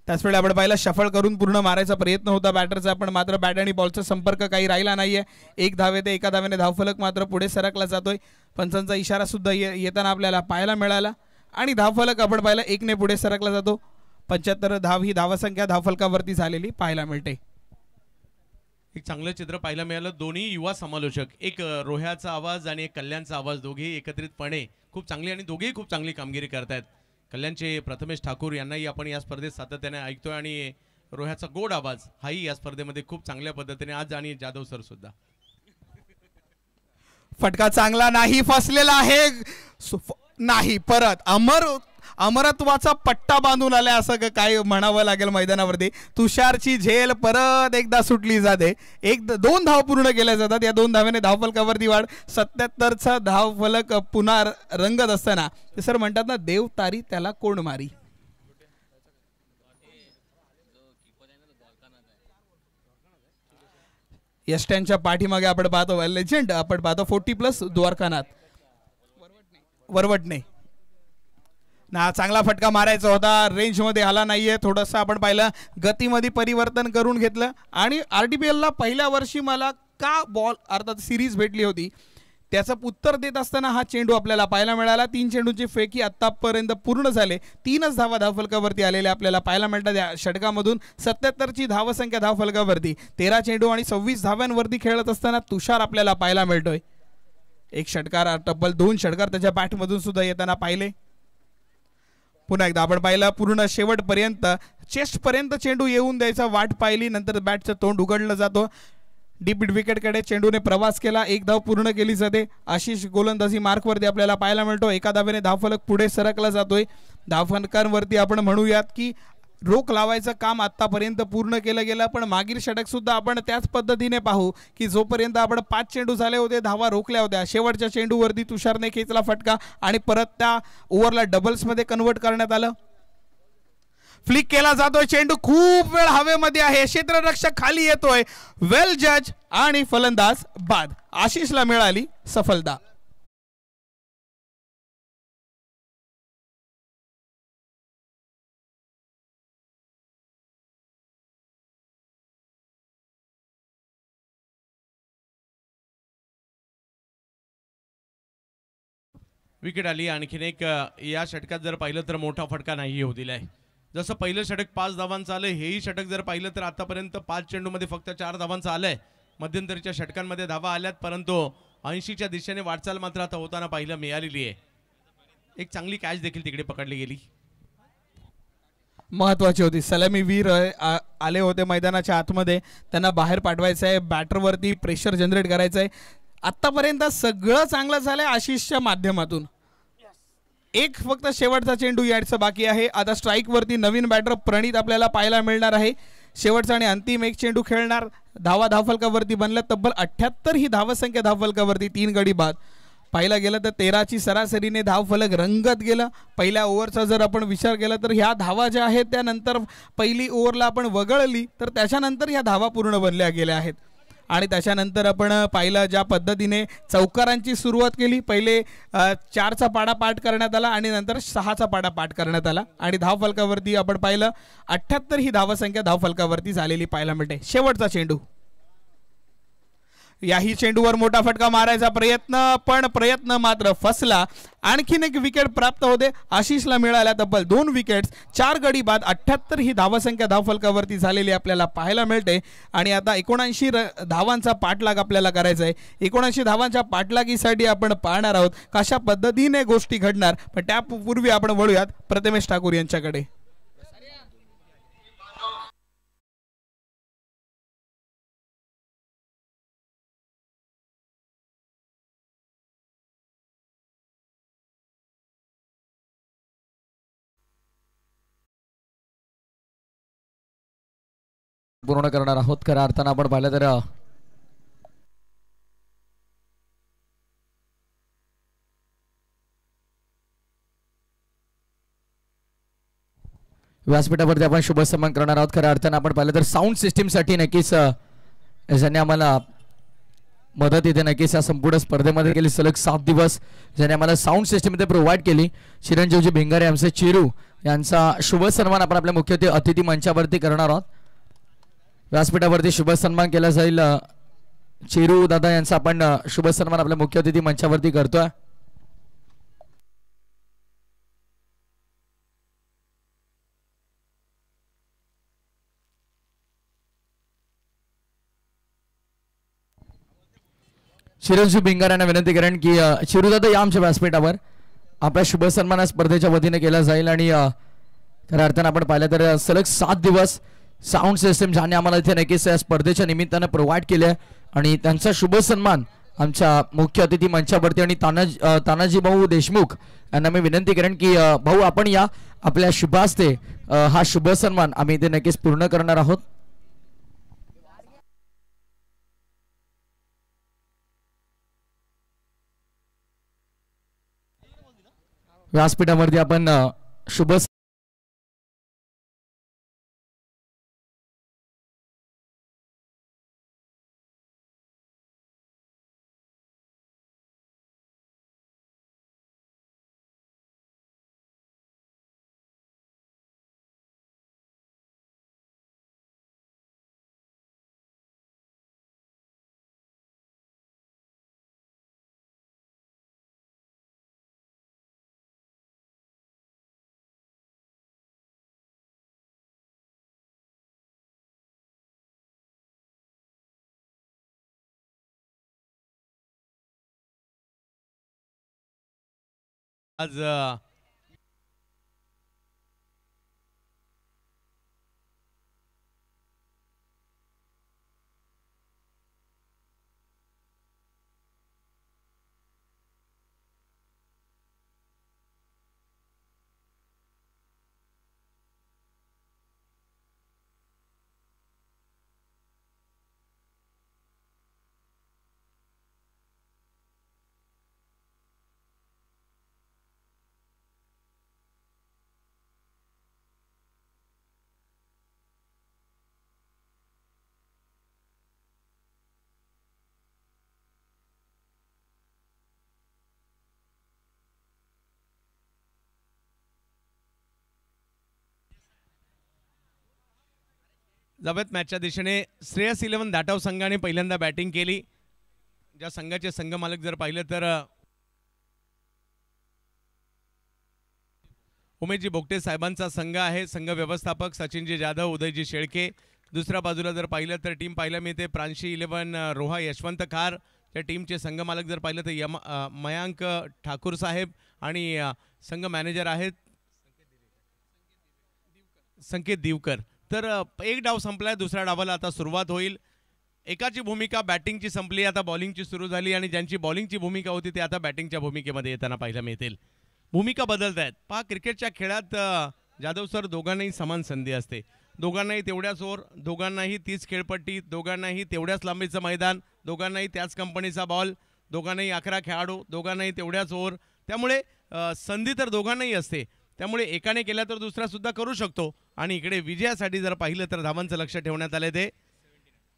त्याचवेळी आपण पाहिला शफल करून पूर्ण मारायचा प्रयत्न होता बॅटरचा पण मात्र बॅट आणि बॉलचा संपर्क काही राहिला नाहीये. एक धावे ते एका धावेने धावफलक मात्र पुढे सरकला जातोय. पंचांचा इशारा सुद्धा येताना आपल्याला पाहायला मिळाला आणि धावफलक आपण पाहिला 1 ने पुढे सरकला जातो. 75 धाव ही धावसंख्या धावफलकावरती झालेली पाहायला मिळते. एक चांगलं चित्र पाहायला मिळालं. दोन्ही युवा समालोचक एक रोह्याचा आवाज आणि एक कल्याणचा आवाज दोघेही एकत्रितपणे खूप चांगली आणि दोघेही खूप चांगली कामगिरी करतायत. कल्याणचे प्रथमेश ठाकूर यांनाही आपण या स्पर्धेत सातत्याने ऐकतोय आणि रोह्याचा गोड आवाज हाही या स्पर्धेमध्ये खूप चांगल्या पद्धतीने आज आणि जाधव सर सुद्धा. फटका चांगला नाही फसलेला आहे नाही परत अमरत्वाचा पट्टा बांधून आलाय असं काय म्हणावं लागेल मैदानावरती. तुषारची झेल परत एकदा सुटली जाते. 2 धाव पूर्ण केल्या जातात. या 2 धावेने धावफलकावरती वाढ. 77चा धावफलक पुन्हा रंगत असताना ते सर म्हणतात ना देव तारी त्याला कोण मारी. यष्ट्यांच्या पाठीमागे आपण पाहतो लेजेंड आपण पाहतो 40+ द्वारकानाथ वरवटणे ना चांगला फटका मारायचा होता. रेंजमध्ये आला नाहीये. थोडंसं आपण पाहिलं गतीमध्ये परिवर्तन करून घेतलं आणि RTPLला पहिल्या वर्षी मला का बॉल अर्थात सिरीज भेटली होती त्याचं उत्तर देत असताना हा चेंडू आपल्याला पाहायला मिळाला. 3 चेंडूंची फेकी आतापर्यंत पूर्ण झाले. 3च धावा धावफलकावरती आलेल्या आपल्याला पाहायला मिळतात. या षटकामधून 77ची धावसंख्या धावफलकावरती. 13 चेंडू आणि 26 धाव्यांवरती खेळत असताना तुषार आपल्याला पाहायला मिळतोय. एक षटकार, तब्बल 2 षटकार त्याच्या बॅटमधून सुद्धा येताना पाहिले. पुन्हा एकदा आपण पाहिलं पूर्ण शेवटपर्यंत चेस्टपर्यंत चेंडू येऊन द्यायचा वाट पाहिली. नंतर बॅटचं तोंड उघडलं जातो. डीप विकेटकडे चेंडूने प्रवास केला. एक धाव पूर्ण केली जाते. आशिष गोलंदाजी मार्कवरती आपल्याला पाहायला मिळतो. एका धावेने धावफलक पुढे सरकला जातोय. धावफलकांवरती आपण म्हणूयात की रोख लावायचं काम आतापर्यंत पूर्ण केलं गेलं. पण मागील षटक सुद्धा आपण त्याच पद्धतीने पाहू की जोपर्यंत आपण 5 चेंडू झाले होते, धावा रोखल्या होत्या. शेवटच्या चेंडूवरती तुषारने खेचला फटका आणि परत त्या ओव्हरला डबल्समध्ये कन्वर्ट करण्यात आलं. फ्लिक केला जातोय. चेंडू खूप वेळ हवेमध्ये आहे. क्षेत्ररक्षक खाली येतोय. वेल जज आणि फलंदाज बाद. आशिषला मिळाली सफलता. विकेट आली. आणखीन एक या षटकात जर पाहिलं तर मोठा फटका नाही येऊ दिलाय. जसं पहिलं षटक 5 धावांचं आलंय, हेही षटक जर पाहिलं तर आतापर्यंत 5 चेंडूमध्ये फक्त 4 धावांचं आलंय. मध्यंतरीच्या षटकांमध्ये धावा आल्यात, परंतु 80च्या दिशेने वाटचाल मात्र आता होताना पाहायला मिळालेली आहे. एक चांगली कॅच देखील तिकडे पकडली गेली. महत्वाची होती. सलामीवीर आले होते मैदानाच्या आतमध्ये. त्यांना बाहेर पाठवायचं आहे. बॅटरवरती प्रेशर जनरेट करायचं आहे. आतापर्यंत सगळं चांगलं झालंय आशिषच्या माध्यमातून. एक फक्त शेवटचा चेंडू यायचं बाकी आहे. आता स्ट्राईकवरती नवीन बॅटर प्रणित आपल्याला पाहायला मिळणार आहे. शेवटचा आणि अंतिम एक चेंडू खेळणार. धावफलकावरती बनलं तब्बल 78 ही धावसंख्या धावफलकावरती. 3 गडी बाद. पाहिला गेलं तर 13ची सरासरीने धावफलक रंगत गेलं. पहिल्या ओव्हरचा जर आपण विचार केला तर ह्या धावा ज्या आहेत त्यानंतर पहिली ओव्हरला आपण वगळली तर त्याच्यानंतर ह्या धावा पूर्ण बनल्या गेल्या आहेत. आणि त्याच्यानंतर आपण पाहिलं ज्या पद्धतीने चौकारांची सुरुवात केली. पहिले 4चा पाडा पाठ करण्यात आला आणि नंतर 6चा पाडा पाठ करण्यात आला. आणि धावफलकावरती आपण पाहिलं 78 ही धावसंख्या धावफलकावरती झालेली पाहायला मिळते. शेवटचा चेंडू. याही चेंडूवर मोठा फटका मारायचा प्रयत्न मात्र फसला. आणखीन एक विकेट प्राप्त होते. आशिषला मिळाल्या तब्बल 2 विकेट्स. 4 गडी बाद. 78 ही धावसंख्या धावफलकावरती झालेली आपल्याला पाहायला मिळते. आणि आता 79 धावांचा पाठलाग आपल्याला करायचा आहे. 79 धावांच्या पाठलागीसाठी आपण पाहणार आहोत कशा पद्धतीने गोष्टी घडणार. पण त्यापूर्वी आपण वळूयात प्रथमेश ठाकूर यांच्याकडे. पूर्ण करणार आहोत. खऱ्या अर्थानं आपण पाहिलं तर व्यासपीठावरती आपण शुभ सन्मान करणार आहोत. खऱ्या अर्थानं आपण पाहिलं तर साऊंड सिस्टीमसाठी नक्कीच ज्यांनी आम्हाला मदत इथे नक्कीच या संपूर्ण स्पर्धेमध्ये केली. सलग 7 दिवस ज्यांनी आम्हाला साऊंड सिस्टीम इथे प्रोव्हाइड केली. चिरंजीवजी भिंगारे आमचे चिरू यांचा शुभ सन्मान आपण आपल्या मुख्य अतिथी मंचावरती करणार आहोत. व्यासपीठावरती शुभ सन्मान केला जाईल. चिरू दादा यांचा आपण शुभ सन्मान आपल्या मुख्य अतिथी मंचावरती करतोय. चिरंजीव भिंगार यांना विनंती करेन की चिरू दादा या आमच्या व्यासपीठावर. आपला शुभ सन्मान स्पर्धेच्या वतीने केला जाईल. आणि खऱ्या अर्थानं आपण पाहिलं तर सलग 7 दिवस साऊंड सिस्टीम ज्याने आम्हाला इथे नक्कीच या स्पर्धेच्या निमित्तानं प्रोव्हाइड केले आणि त्यांचा शुभ सन्मान आमच्या मुख्य अतिथी मंचावरती आणि तानाजी भाऊ देशमुख यांना मी विनंती करेन की भाऊ आपण या आपल्या शुभास्ते हा शुभ सन्मान आम्ही इथे नक्कीच पूर्ण करणार आहोत. व्यासपीठावरती आपण शुभ आज जावेत मॅचच्या दिशेने श्रेयस 11 दाटव संघाने पहिल्यांदा बॅटिंग केली. ज्या संघाचे संघ मालक जर पाहिलं तर उमेशजी बोगटे साहेबांचा संघ आहे. संघ व्यवस्थापक सचिनजी जाधव, उदयजी शेळके. दुसऱ्या बाजूला जर पाहिलं तर टीम पाहायला मिळते प्रांशी 11 रोहा यशवंत खार. त्या टीमचे संघ मालक जर पाहिलं तर मयांक ठाकूर साहेब आणि संघ मॅनेजर आहेत संकेत दिवकर. तर एक डाव संपलाय, दुसऱ्या डावाला आता सुरुवात होईल. एकाची भूमिका बॅटिंगची संपली, आता बॉलिंगची सुरू झाली आणि ज्यांची बॉलिंगची भूमिका होती ते आता बॅटिंगच्या भूमिकेमध्ये येताना पाहायला मिळतील. भूमिका बदलत आहेत. पहा क्रिकेटच्या खेळात जाधव सर दोघांनाही समान संधी असते. दोघांनाही तेवढ्याच ओव्हर, दोघांनाही तीच खेळपट्टी, दोघांनाही तेवढ्याच लांबीचं मैदान, दोघांनाही त्याच कंपनीचा बॉल, दोघांनाही 11 खेळाडू, दोघांनाही तेवढ्याच ओव्हर. त्यामुळे संधी तर दोघांनाही असते. त्यामुळे एकाने केल्या तर दुसरा सुद्धा करू शकतो. आणि इकडे विजयासाठी जर पाहिलं तर धावांचं लक्ष ठेवण्यात आले ते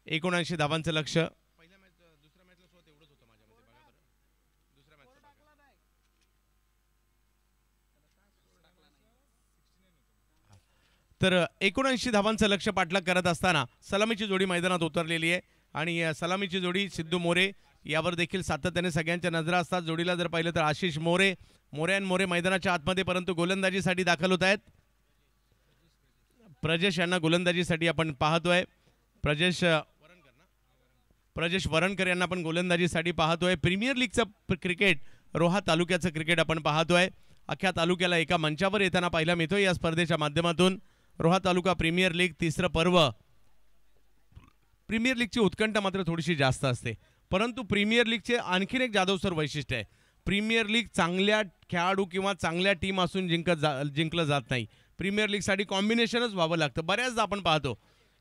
79 धावांचं लक्ष. तर 79 धावांचं लक्ष पाठलाग करत असताना सलामीची जोडी मैदानात उतरलेली आहे. आणि सलामीची जोडी सिद्धू मोरे यावर देखील सातत्याने सगळ्यांच्या नजरा असतात. जोडीला जर पाहिलं तर आशिष मोरे मोरे मैदानाच्या आतमध्ये, परंतु गोलंदाजीसाठी दाखल होत आहेत. प्रजेश यांना गोलंदाजीसाठी आपण पाहतोय. प्रजेश वरणकर यांना आपण गोलंदाजीसाठी पाहतोय. प्रीमियर लीगचं क्रिकेट, रोहा तालुक्याचं क्रिकेट आपण पाहतोय. अख्ख्या तालुक्याला एका मंचावर येताना पाहायला मिळतोय या स्पर्धेच्या माध्यमातून. रोहा तालुका प्रीमियर लीग तिसरं पर्व. प्रीमियर लीगची उत्कंठा मात्र थोडीशी जास्त असते, परंतु प्रीमियर लीगचे आणखीन एक जाधव सर वैशिष्ट्य आहे. प्रीमियर लीग चांगल्या खेळाडू किंवा चांगल्या टीम असून जिंकलं जात नाही. प्रीमियर लीगसाठी कॉम्बिनेशनच व्हावं लागतं. बऱ्याचदा आपण पाहतो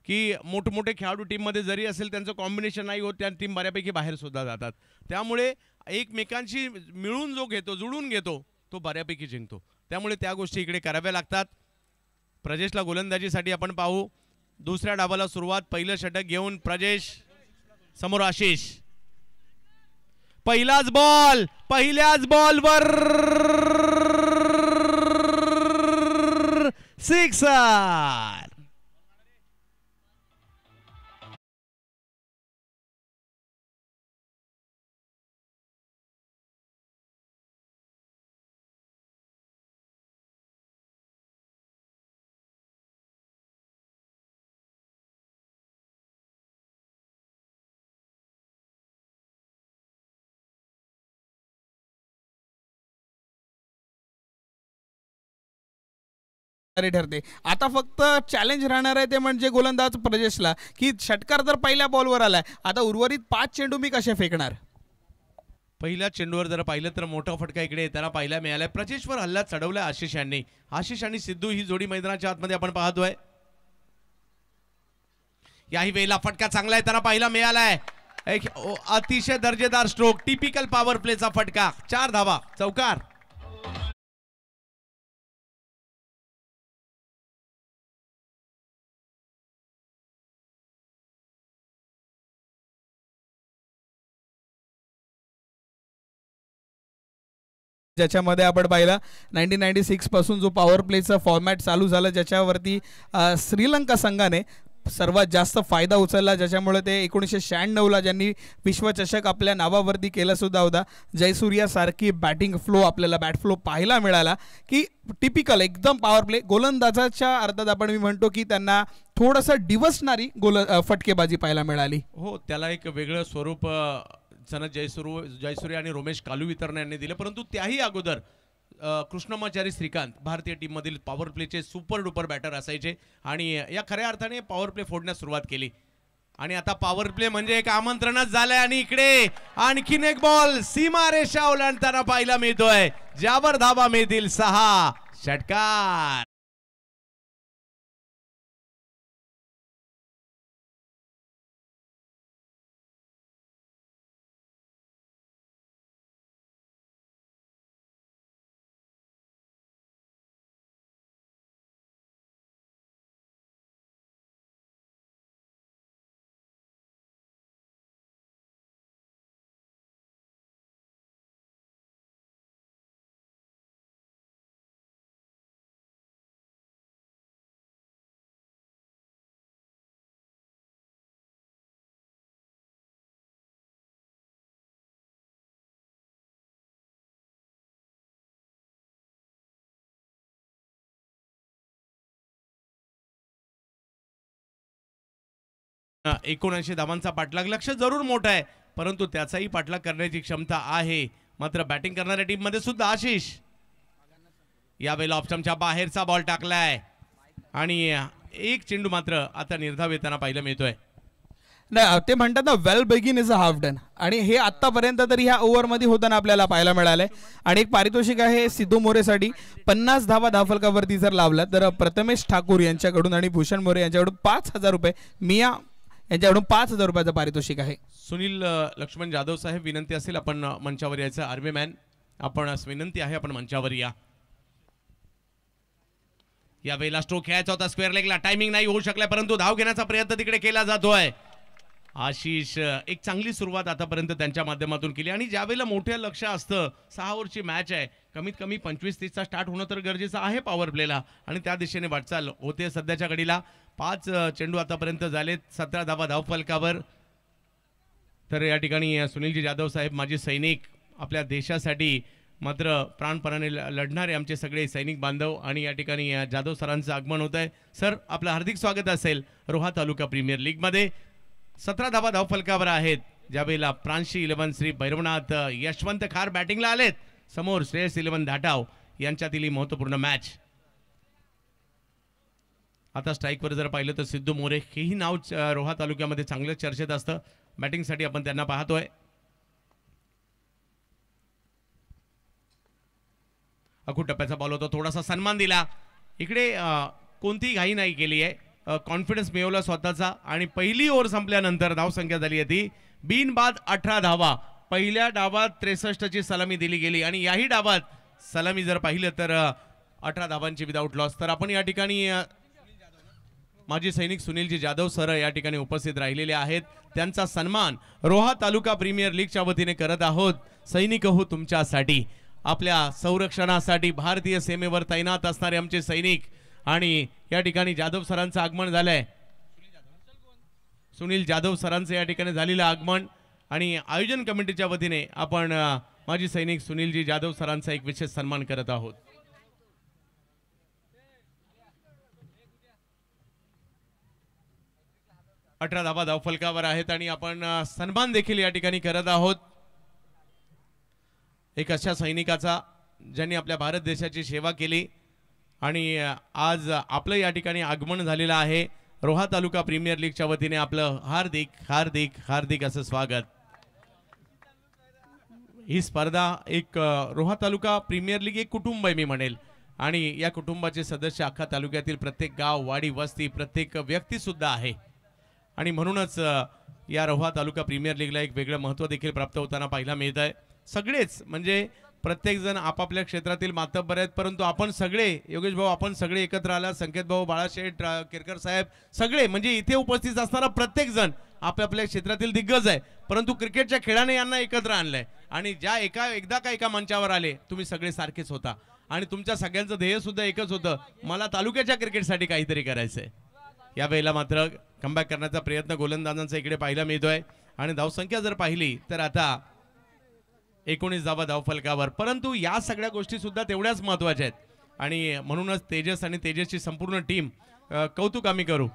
की मोठमोठे खेळाडू टीममध्ये जरी असेल त्यांचं कॉम्बिनेशन नाही होत, त्या टीम बऱ्यापैकी बाहेर सुद्धा जातात. त्यामुळे एकमेकांशी मिळून जो घेतो, जुळून घेतो, तो बऱ्यापैकी जिंकतो. त्यामुळे त्या गोष्टी इकडे कराव्या लागतात. प्रजेशला गोलंदाजीसाठी आपण पाहू. दुसऱ्या डावाला सुरुवात. पहिलं षटक घेऊन प्रजेश, समोर आशिष. पहिल्याच बॉलवर सिक्सर. ठरते. आता फक्त चॅलेंज राहणार आहे ते म्हणजे गोलंदाज प्रजेशला, की षटकार जर पहिल्या बॉलवर आलाय, आता उर्वरित 5 चेंडू मी कसे फेकणार. पहिल्या चेंडूवर जर पाहिलं तर मोठा फटका इकडे येताना पाहायला मिळालाय. प्रजेशवर हल्ला चढवलाय आशिष यांनी. आशिष आणि सिद्धू ही जोडी मैदानाच्या आतमध्ये आपण पाहतोय. याही वेळेला फटका चांगला येताना पाहायला मिळालाय. एक अतिशय दर्जेदार स्ट्रोक, टिपिकल पॉवर प्लेचा फटका. 4 धावा, चौकार. ज्याच्यामध्ये आपण पाहिला 1996 पासून जो पॉवर प्लेचा फॉर्मॅट चालू झाला, ज्याच्यावरती श्रीलंका संघाने सर्वात जास्त फायदा उचलला, ज्याच्यामुळे ते 1996ला ज्यांनी विश्वचषक आपल्या नावावरती केला सुद्धा होता. जयसूर्या सारखी बॅटिंग फ्लो, आपल्याला बॅट फ्लो पाहायला मिळाला, की टिपिकल एकदम पॉवर प्ले. गोलंदाजाच्या अर्थात आपण मी म्हणतो की त्यांना थोडंसं डिवसणारी फटकेबाजी पाहायला मिळाली. हो, त्याला एक वेगळं स्वरूप सनत जयसूर्य आणि रोमेश कालुवितर्णे यांनी दिले. परंतु त्याही अगोदर कृष्णमाचारी श्रीकांत भारतीय टीम मधील पॉवर प्लेचे सुपर डुपर बॅटर असायचे आणि या खऱ्या अर्थाने पॉवर प्ले फोडण्यास सुरुवात केली आणि आता पॉवर प्ले म्हणजे एक आमंत्रणच झालंय आणि इकडे आणखीन एक बॉल सीमा रेषा ओलांडताना पाहायला मिळतोय, ज्यावर धाबा मिळतील 6 षटकार. अ, 79 धावांचा पाठलाग लक्ष जरूर मोठा आहे, परंतु त्याचाही पाठलाग करण्याची क्षमता आहे. मात्र बॅटिंग करणाऱ्या टीम मध्ये सुद्धा आशिष यावेळेला ऑप्शनच्या बाहेरचा बॉल टाकलाय आणि एक चेंडू मात्र आता निर्धाव येताना पाहायला मिळतोय. नाही, ते म्हणतात ना well begin is a half done, आणि हे आतापर्यंत तरी ह्या ओव्हरमध्ये होताना आपल्याला पाहायला मिळालंय. आणि एक पारितोषिक आहे सिद्धू मोरेसाठी. 50 धावा धावफलकावरती जर लावला तर प्रथमेश ठाकूर यांच्याकडून आणि भूषण मोरे यांच्याकडून 5,000 रुपये, मिया यांच्याकडून 5,000 रुपयाचं पारितोषिक आहे. सुनील लक्ष्मण जाधव साहेब, विनंती असेल आपण मंचावर यायचं. आर्मी मॅन, आपण विनंती आहे आपण मंचावर या. या वेळेला स्ट्रोक खेळायचा होता स्क्वेअर लेगला, टायमिंग नाही होऊ शकलाय, परंतु धाव घेण्याचा प्रयत्न तिकडे केला जातोय. आशिष एक चांगली सुरुवात आतापर्यंत त्यांच्या माध्यमातून केली आणि ज्यावेळेला मोठ्या लक्ष असतं, 6 ओव्हरची मॅच आहे, कमीत कमी 25-30चा स्टार्ट होणं तर गरजेचं आहे पॉवर प्लेला आणि त्या दिशेने वाटचाल होते. सध्याच्या घडीला 5 चेंडू आतापर्यंत झालेत, 17 धावा धावफलकावर. तर या ठिकाणी सुनीलजी जाधव साहेब, माजी सैनिक, आपल्या देशासाठी मात्र प्राणपणाने लढणारे आमचे सगळे सैनिक बांधव, आणि या ठिकाणी जाधव सरांचं आगमन होत आहे. सर, आपलं हार्दिक स्वागत असेल रोहा तालुका प्रीमियर लीग मध्ये. 17 धावा धावफलकावर आहेत. ज्यावेळेला प्रांशी 11 श्री भैरवनाथ यशवंत खार बॅटिंगला आलेत, समोर श्रेयस 11 धाटाव यांच्यातील ही महत्त्वपूर्ण मॅच. आता स्ट्राईकवर जर पाहिलं तर सिद्धू मोरे, हेही नाव रोहा तालुक्यामध्ये चांगलं चर्चेत असतं. बॅटिंगसाठी आपण त्यांना पाहतोय. अखूट टप्प्याचा बॉल होता, थोडासा सन्मान दिला. इकडे कोणतीही घाई नाही केली आहे, कॉन्फिडन्स मिळवला स्वतःचा. आणि पहिली ओव्हर संपल्यानंतर धावसंख्या झाली आहे ती बिनबाद 18 धावा. पहिल्या डावात 63ची सलामी दिली गेली आणि याही डावात सलामी जर पाहिलं तर 18 धावांची विदाऊट लॉस. तर आपण या ठिकाणी माजी सैनिक सुनीलजी जाधव सर या ठिकाणी उपस्थित राहिलेले आहेत, त्यांचा सन्मान रोहा तालुका प्रीमियर लीगच्या वतीने करत आहोत. सैनिक हो तुमच्यासाठी, आपल्या संरक्षणासाठी भारतीय सीमेवर तैनात असणारे आमचे सैनिक. आणि या ठिकाणी जाधव सरांचं आगमन झालंय, सुनील जाधव सरांचं या ठिकाणी झालेलं आगमन. आणि आयोजन कमिटीच्या वतीने आपण माजी सैनिक सुनीलजी जाधव सरांचा एक विशेष सन्मान करत आहोत. अठरा धावा धावफलकावर आहेत आणि आपण सन्मान देखील या ठिकाणी करत आहोत एक अशा सैनिकाचा ज्यांनी आपल्या भारत देशाची सेवा केली. आणि आज आपलं या ठिकाणी आगमन झालेलं आहे. रोहा तालुका प्रीमियर लीगच्या वतीने आपलं हार्दिक हार्दिक हार्दिक असं स्वागत. ही स्पर्धा एक रोहा तालुका प्रीमियर लीग एक कुटुंब आहे मी म्हणेल, आणि या कुटुंबाचे सदस्य अख्खा तालुक्यातील प्रत्येक गाव, वाडी, वस्ती, प्रत्येक व्यक्ती सुद्धा आहे. आणि म्हणूनच या रोहा तालुका प्रीमियर लीगला एक वेगळं महत्त्व देखील प्राप्त होताना पाहायला मिळत आहे. सगळेच म्हणजे प्रत्येक जण आपापल्या क्षेत्रातील मातब्बर आहेत, परंतु आपण सगळे, योगेश भाऊ, आपण सगळे एकत्र आला, संकेत भाऊ, बाळाशेठ केरकर साहेब, सगळे म्हणजे इथे उपस्थित असणारा प्रत्येक जण आपापल्या क्षेत्रातील दिग्गज आहे, परंतु क्रिकेटच्या खेळाने यांना एकत्र आणलंय. आणि ज्या एकदा का एका मंचावर आले तुम्ही सगळे सारखेच होता आणि तुमच्या सगळ्यांचं ध्येय सुद्धा एकच होतं, मला तालुक्याच्या क्रिकेटसाठी काहीतरी करायचंय. या वेळेला मात्र कमबॅक करण्याचा प्रयत्न गोलंदाजांचा इकडे पाहायला मिळतोय. आणि धावसंख्या जर पाहिली तर आता 19 धावा धावफलकावर, परंतु या सगळ्या गोष्टी सुद्धा तेवढ्याच महत्त्वाच्या आहेत. आणि म्हणूनच तेजस आणि तेजसची संपूर्ण टीम कौतुक आम्ही करू.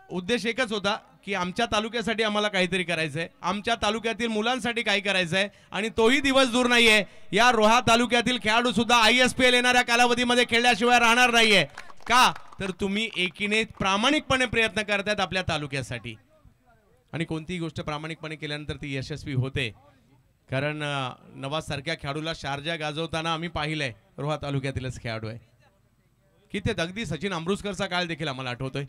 उद्देश एकच होता, की आमच्या तालुक्यासाठी आम्हाला काहीतरी करायचंय, आमच्या तालुक्यातील मुलांसाठी काही करायचंय आणि तोही दिवस दूर नाहीये. या रोहा तालुक्यातील खेळाडू सुद्धा ISPL येणाऱ्या कालावधीमध्ये खेळल्याशिवाय राहणार नाहीये. का तर तुम्ही एकीने प्रामाणिकपणे प्रयत्न करतायत आपल्या तालुक्यासाठी आणि कोणतीही गोष्ट प्रामाणिकपणे केल्यानंतर ती यशस्वी होते. कारण नवाज सारख्या खेळाडूला शारजा गाजवताना आम्ही पाहिलंय. रोहा तालुक्यातीलच खेळाडू आहे की ते अगदी सचिन अमृतसरचा काळ देखील आम्हाला आठवतोय.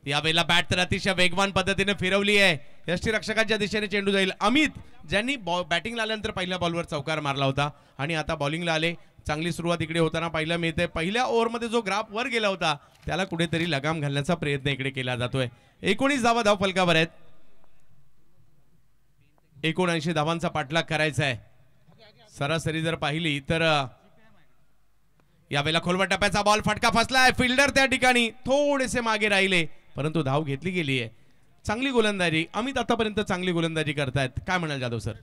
यावेळेला बॅट तर अतिशय वेगवान पद्धतीने फिरवली आहे. यष्टीरक्षकांच्या दिशेने चेंडू जाईल. अमित ज्यांनी बॅटिंगला आल्यानंतर पहिल्या बॉलवर चौकार मारला होता आणि आता बॉलिंगला आले. चांगली सुरुवात इकडे होताना पाहायला मिळते. पहिल्या ओव्हरमध्ये जो ग्राफ वर गेला होता त्याला कुठेतरी लगाम घालण्याचा प्रयत्न इकडे केला जातोय. 19 धावा धाव फलकावर आहेत. 79 धावांचा पाठलाग करायचा आहे. सरासरी जर पाहिली तर यावेळेला खोलवर टप्प्याचा बॉल फटका फसलाय. फिल्डर त्या ठिकाणी थोडेसे मागे राहिले परंतु धाव घेतली गेली आहे. चांगली गोलंदाजी. अमित आतापर्यंत चांगली गोलंदाजी करतायत. काय म्हणाल जाधव सर?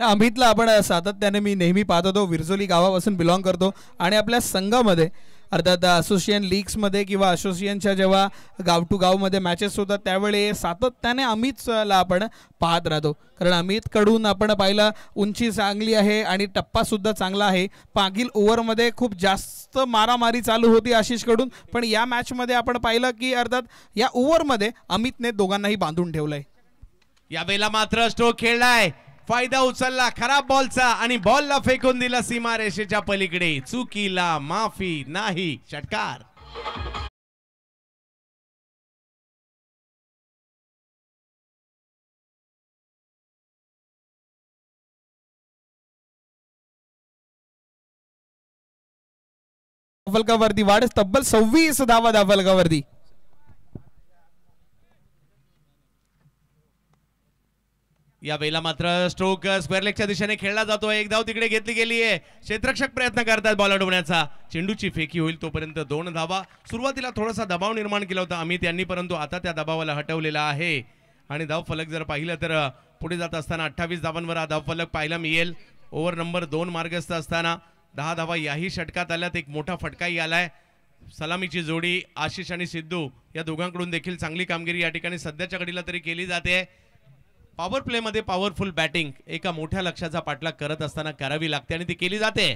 अमितला आपण सातत्याने मी नेहमी पाहत होतो. विरजोली गावापासून बिलॉंग करतो आणि आपल्या संघामध्ये अर्थात असोसिएशन लीग्समध्ये किंवा असोसिएशनच्या जेव्हा गाव टू गावमध्ये मॅचेस होतात त्यावेळी सातत्याने अमितला आपण पाहत राहतो. कारण अमितकडून आपण पाहिलं उंची चांगली आहे आणि टप्पासुद्धा चांगला आहे. मागील ओव्हरमध्ये खूप जास्त मारामारी चालू होती आशिषकडून, पण या मॅचमध्ये आपण पाहिलं की अर्थात या ओव्हरमध्ये अमितने दोघांनाही बांधून ठेवलंय. यावेळेला मात्र स्ट्रोक खेळलाय. फायदा उचलला खराब बॉलचा आणि बॉलला फेकून दिला सीमारेषेच्या पलीकडे. चुकीला माफी नाही. षटकार. फलकावरती वाढ तब्बल 26 धावा धाव फलकावरती. या वेळेला मात्र स्ट्रोक स्क्वेअर लेगच्या दिशेने खेळला जातोय. एक धाव तिकडे घेतली गेली आहे. क्षेत्ररक्षक प्रयत्न करतात बॉल अडवण्याचा. चेंडूची फेकी होईल तोपर्यंत 2 धावा. सुरुवातीला थोडासा दबाव निर्माण केला होता अमित यांनी परंतु आता त्या दबावाला हटवलेला आहे आणि धाव फलक जर पाहिलं तर पुढे जात असताना 28 धावांवर हा धाव फलक पाहायला मिळेल. ओव्हर नंबर 2 मार्गस्थ असताना 10 धावा याही षटकात आल्यात. एक मोठा फटकाही आलाय. सलामीची जोडी आशिष आणि सिद्धू या दोघांकडून देखील चांगली कामगिरी या ठिकाणी सध्याच्या घडीला तरी केली जाते. पॉवर प्ले मध्ये पॉवरफुल बॅटिंग एका मोठ्या लक्ष्याचा पाठलाग करत असताना करावी लागते आणि ती केली जाते.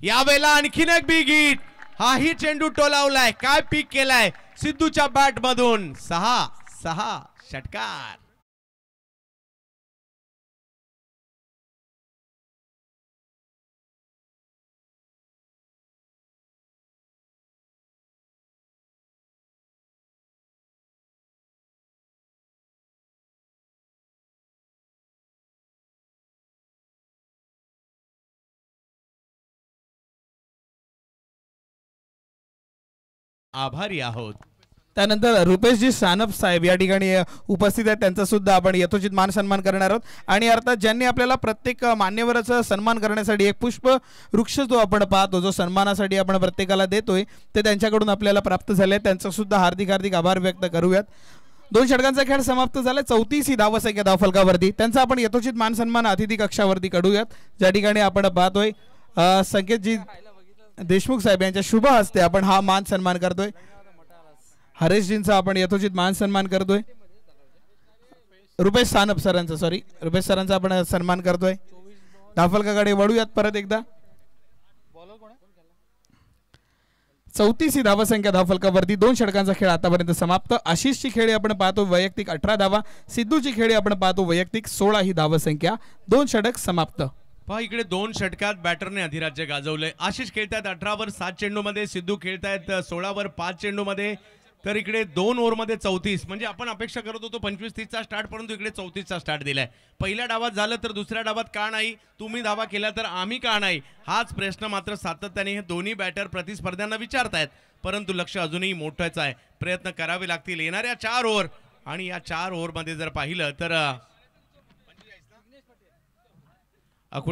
यावेळेला आणखीन एक बिग हिट. हाही चेंडू टोलावलाय. काय पीक केलाय सिद्धूच्या बॅट मधून. 6 षटकार. आभारी आहोत. त्यानंतर रुपेशजी सानप साहेब या ठिकाणी उपस्थित आहेत. त्यांचा सुद्धा आपण यथोचित मान सन्मान करणार आहोत. आणि अर्थात ज्यांनी आपल्याला प्रत्येक मान्यवराचा सन्मान करण्यासाठी एक पुष्प वृक्ष जो आपण पाहतो जो सन्मानासाठी आपण प्रत्येकाला देतोय ते त्यांच्याकडून आपल्याला प्राप्त झाले. त्यांचा सुद्धा हार्दिक हार्दिक आभार व्यक्त करूयात. 2 षटकांचा खेळ समाप्त झाला. 34 ही धावसंख्या धावफलकावरती. त्यांचा आपण यथोचित मान सन्मान अतिथी कक्षावरती कडूयात. ज्या ठिकाणी आपण पाहतोय संकेतजी देशमुख साहेब यांच्या शुभ हस्ते आपण हा मान सन्मान करतोय. हरेशजींचा आपण यथोचित मान सन्मान करतोय. रुपेश सानप सरांचा आपण सन्मान करतोय. धावफलकाकडे वळूयात परत एकदा. 34 ही धावसंख्या धावफलकावरती. 2 षटकांचा खेळ आतापर्यंत समाप्त. आशिषची खेळी आपण पाहतो वैयक्तिक 18 धावा. सिद्धूची खेळी आपण पाहतो वैयक्तिक 16 ही धावसंख्या. 2 षटक समाप्त. पहा इकडे 2 षटकात बॅटरने अधिराज्य गाजवलंय. आशिष खेळतायत 18 वर 7 चेंडूमध्ये. सिद्धू खेळतायत 16 वर 5 चेंडूमध्ये. तर इकडे 2 ओव्हरमध्ये 34 म्हणजे आपण अपेक्षा करत होतो 25-30चा स्टार्ट परंतु इकडे 34चा स्टार्ट दिलाय. पहिल्या डावात झालं तर दुसऱ्या डावात का नाही? तुम्ही धावा केला तर आम्ही का नाही? हाच प्रश्न मात्र सातत्याने हे दोन्ही बॅटर प्रतिस्पर्ध्यांना विचारतायत. परंतु लक्ष अजूनही मोठंच आहे. प्रयत्न करावे लागतील येणाऱ्या 4 ओव्हर. आणि या 4 ओव्हरमध्ये जर पाहिलं तर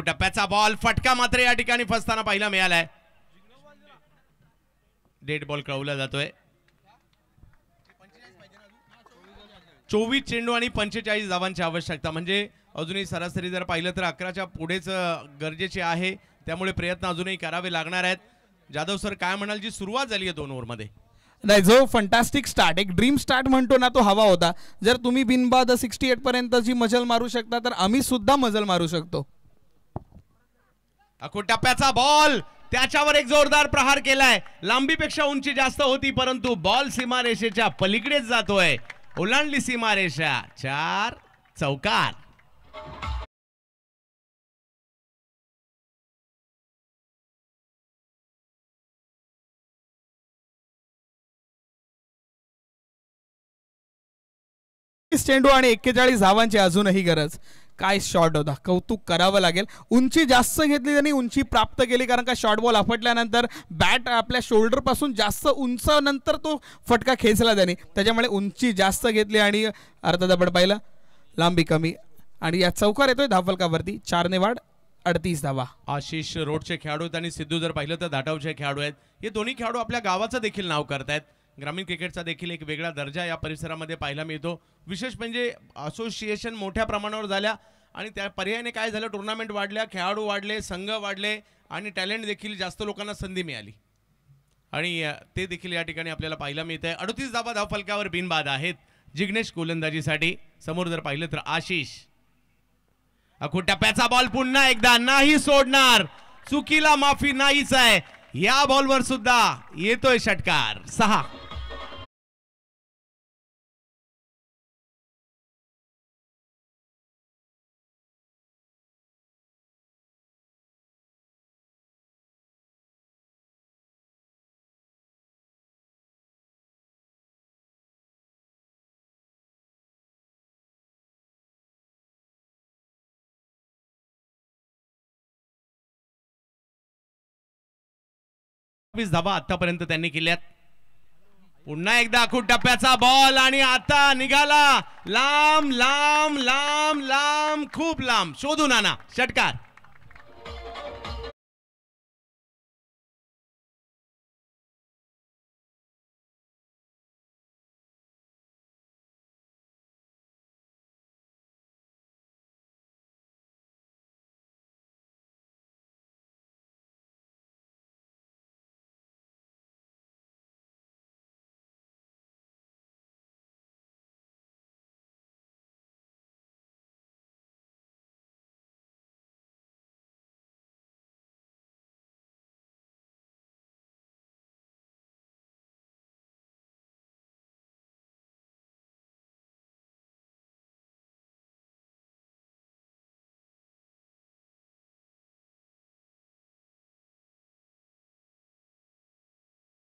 टप्प्याचा बॉल फटका मात्र या ठिकाणी फसताना पाहायला मिळालाय. डेड बॉल कळवला जातोय. 24 चेंडू आणि 45 धावांची आवश्यकता म्हणजे अजूनही सरासरी जर पाहिलं तर 11च्या पुढेच गरजेचे आहे. त्यामुळे प्रयत्न अजूनही करावे लागणार आहेत. जाधव सर काय म्हणाल जी सुरुवात झाली आहे 2 ओव्हरमध्ये? नाही, जो फंटास्टिक स्टार्ट, एक ड्रीम स्टार्ट म्हणतो ना, तो हवा होता. जर तुम्ही बिनबाद 68 पर्यंतची मजल मारू शकता तर आम्ही सुद्धा मजल मारू शकतो. अखूट टप्प्याचा बॉल, त्याच्यावर एक जोरदार प्रहार केलाय. लांबीपेक्षा उंची जास्त होती परंतु बॉल सीमारेषेच्या पलीकडेच जातोय. ओलांडली सीमारेषा. 4 चौकार. चेंडू आणि 41 धावांची अजूनही गरज. काय शॉट होता, कौतुक करावं लागेल. उंची जास्त घेतली त्यांनी, उंची प्राप्त केली, कारण का शॉर्ट बॉल आपटल्यानंतर बॅट आपल्या शोल्डर पासून जास्त उंच नंतर तो फटका खेचला त्यांनी, त्याच्यामुळे उंची जास्त घेतली आणि अर्धा दबड पाहिला, लांबी कमी. आणि या चौकार येतोय धावफलकावरती. 4 ने वाढ 38 धावा. आशिष रोडचे खेळाडू आहेत आणि सिद्धू जर पाहिलं तर धाटावचे खेळाडू आहेत. हे दोन्ही खेळाडू आपल्या गावाचं देखील नाव करतायत. ग्रामीण क्रिकेटचा देखील एक वेगळा दर्जा या परिसरामध्ये पाहायला मिळतो. विशेष म्हणजे असोसिएशन मोठ्या प्रमाणावर झाल्या आणि त्या पर्यायाने काय झालं, टुर्नामेंट वाढल्या, खेळाडू वाढले, संघ वाढले आणि टॅलेंट देखील जास्त लोकांना संधी मिळाली आणि ते देखील या ठिकाणी आपल्याला पाहायला मिळत आहे. 38 धावा धावफलकावर बिनबाद आहेत जिग्नेश गोलंदाजीसाठी. समोर जर पाहिलं तर आशिष. अखूट टप्प्याचा बॉल पुन्हा एकदा नाही सोडणार, चुकीला माफी नाहीच आहे. या बॉलवर सुद्धा येतोय षटकार. 6. धावा आतापर्यंत त्यांनी केल्यात. पुन्हा एकदा अखूट टप्प्याचा बॉल आणि आता निघाला लांब लांब लांब लांब, खूप लांब, शोधून आणा. षटकार.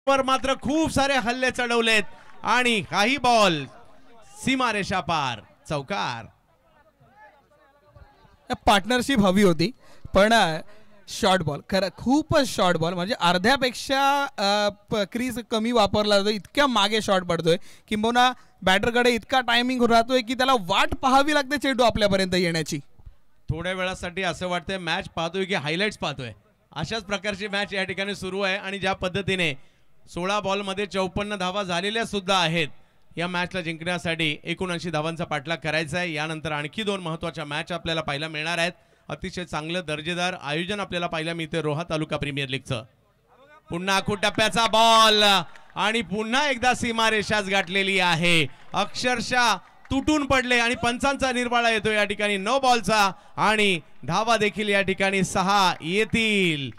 मात्र खूप सारे हल्ले चढवलेत आणि काही बॉल सीमारेषा पार. चौकार. पार्टनरशिप हवी होती पण शॉर्ट बॉल, खरं खूपच शॉर्ट बॉल, म्हणजे अर्ध्यापेक्षा क्रीज कमी वापरला जातो. इतक्या मागे शॉट पडतोय किंबहुना बॅटरकडे इतका टायमिंग राहतोय की त्याला वाट पाहावी लागते चेंडू आपल्यापर्यंत येण्याची. थोड्या वेळासाठी असं वाटतंय मॅच पाहतोय की हायलाइट्स पाहतोय. अशाच प्रकारची मॅच या ठिकाणी सुरू आहे आणि ज्या पद्धतीने 16 बॉलमध्ये 54 धावा झालेल्या सुद्धा आहेत. या मॅचला जिंकण्यासाठी 79 धावांचा पाठलाग करायचा आहे. यानंतर आणखी 2 महत्त्वाच्या मॅच आपल्याला पाहायला मिळणार आहेत. अतिशय चांगलं दर्जेदार आयोजन आपल्याला पाहायला मिळते रोहा तालुका प्रीमियर लीगचं. पुन्हा अखूट टप्प्याचा बॉल आणि पुन्हा एकदा सीमारेषाच गाठलेली आहे. अक्षरशः तुटून पडले आणि पंचांचा निर्वाळा येतो या ठिकाणी 9 बॉलचा आणि धावा देखील या ठिकाणी 6 येतील.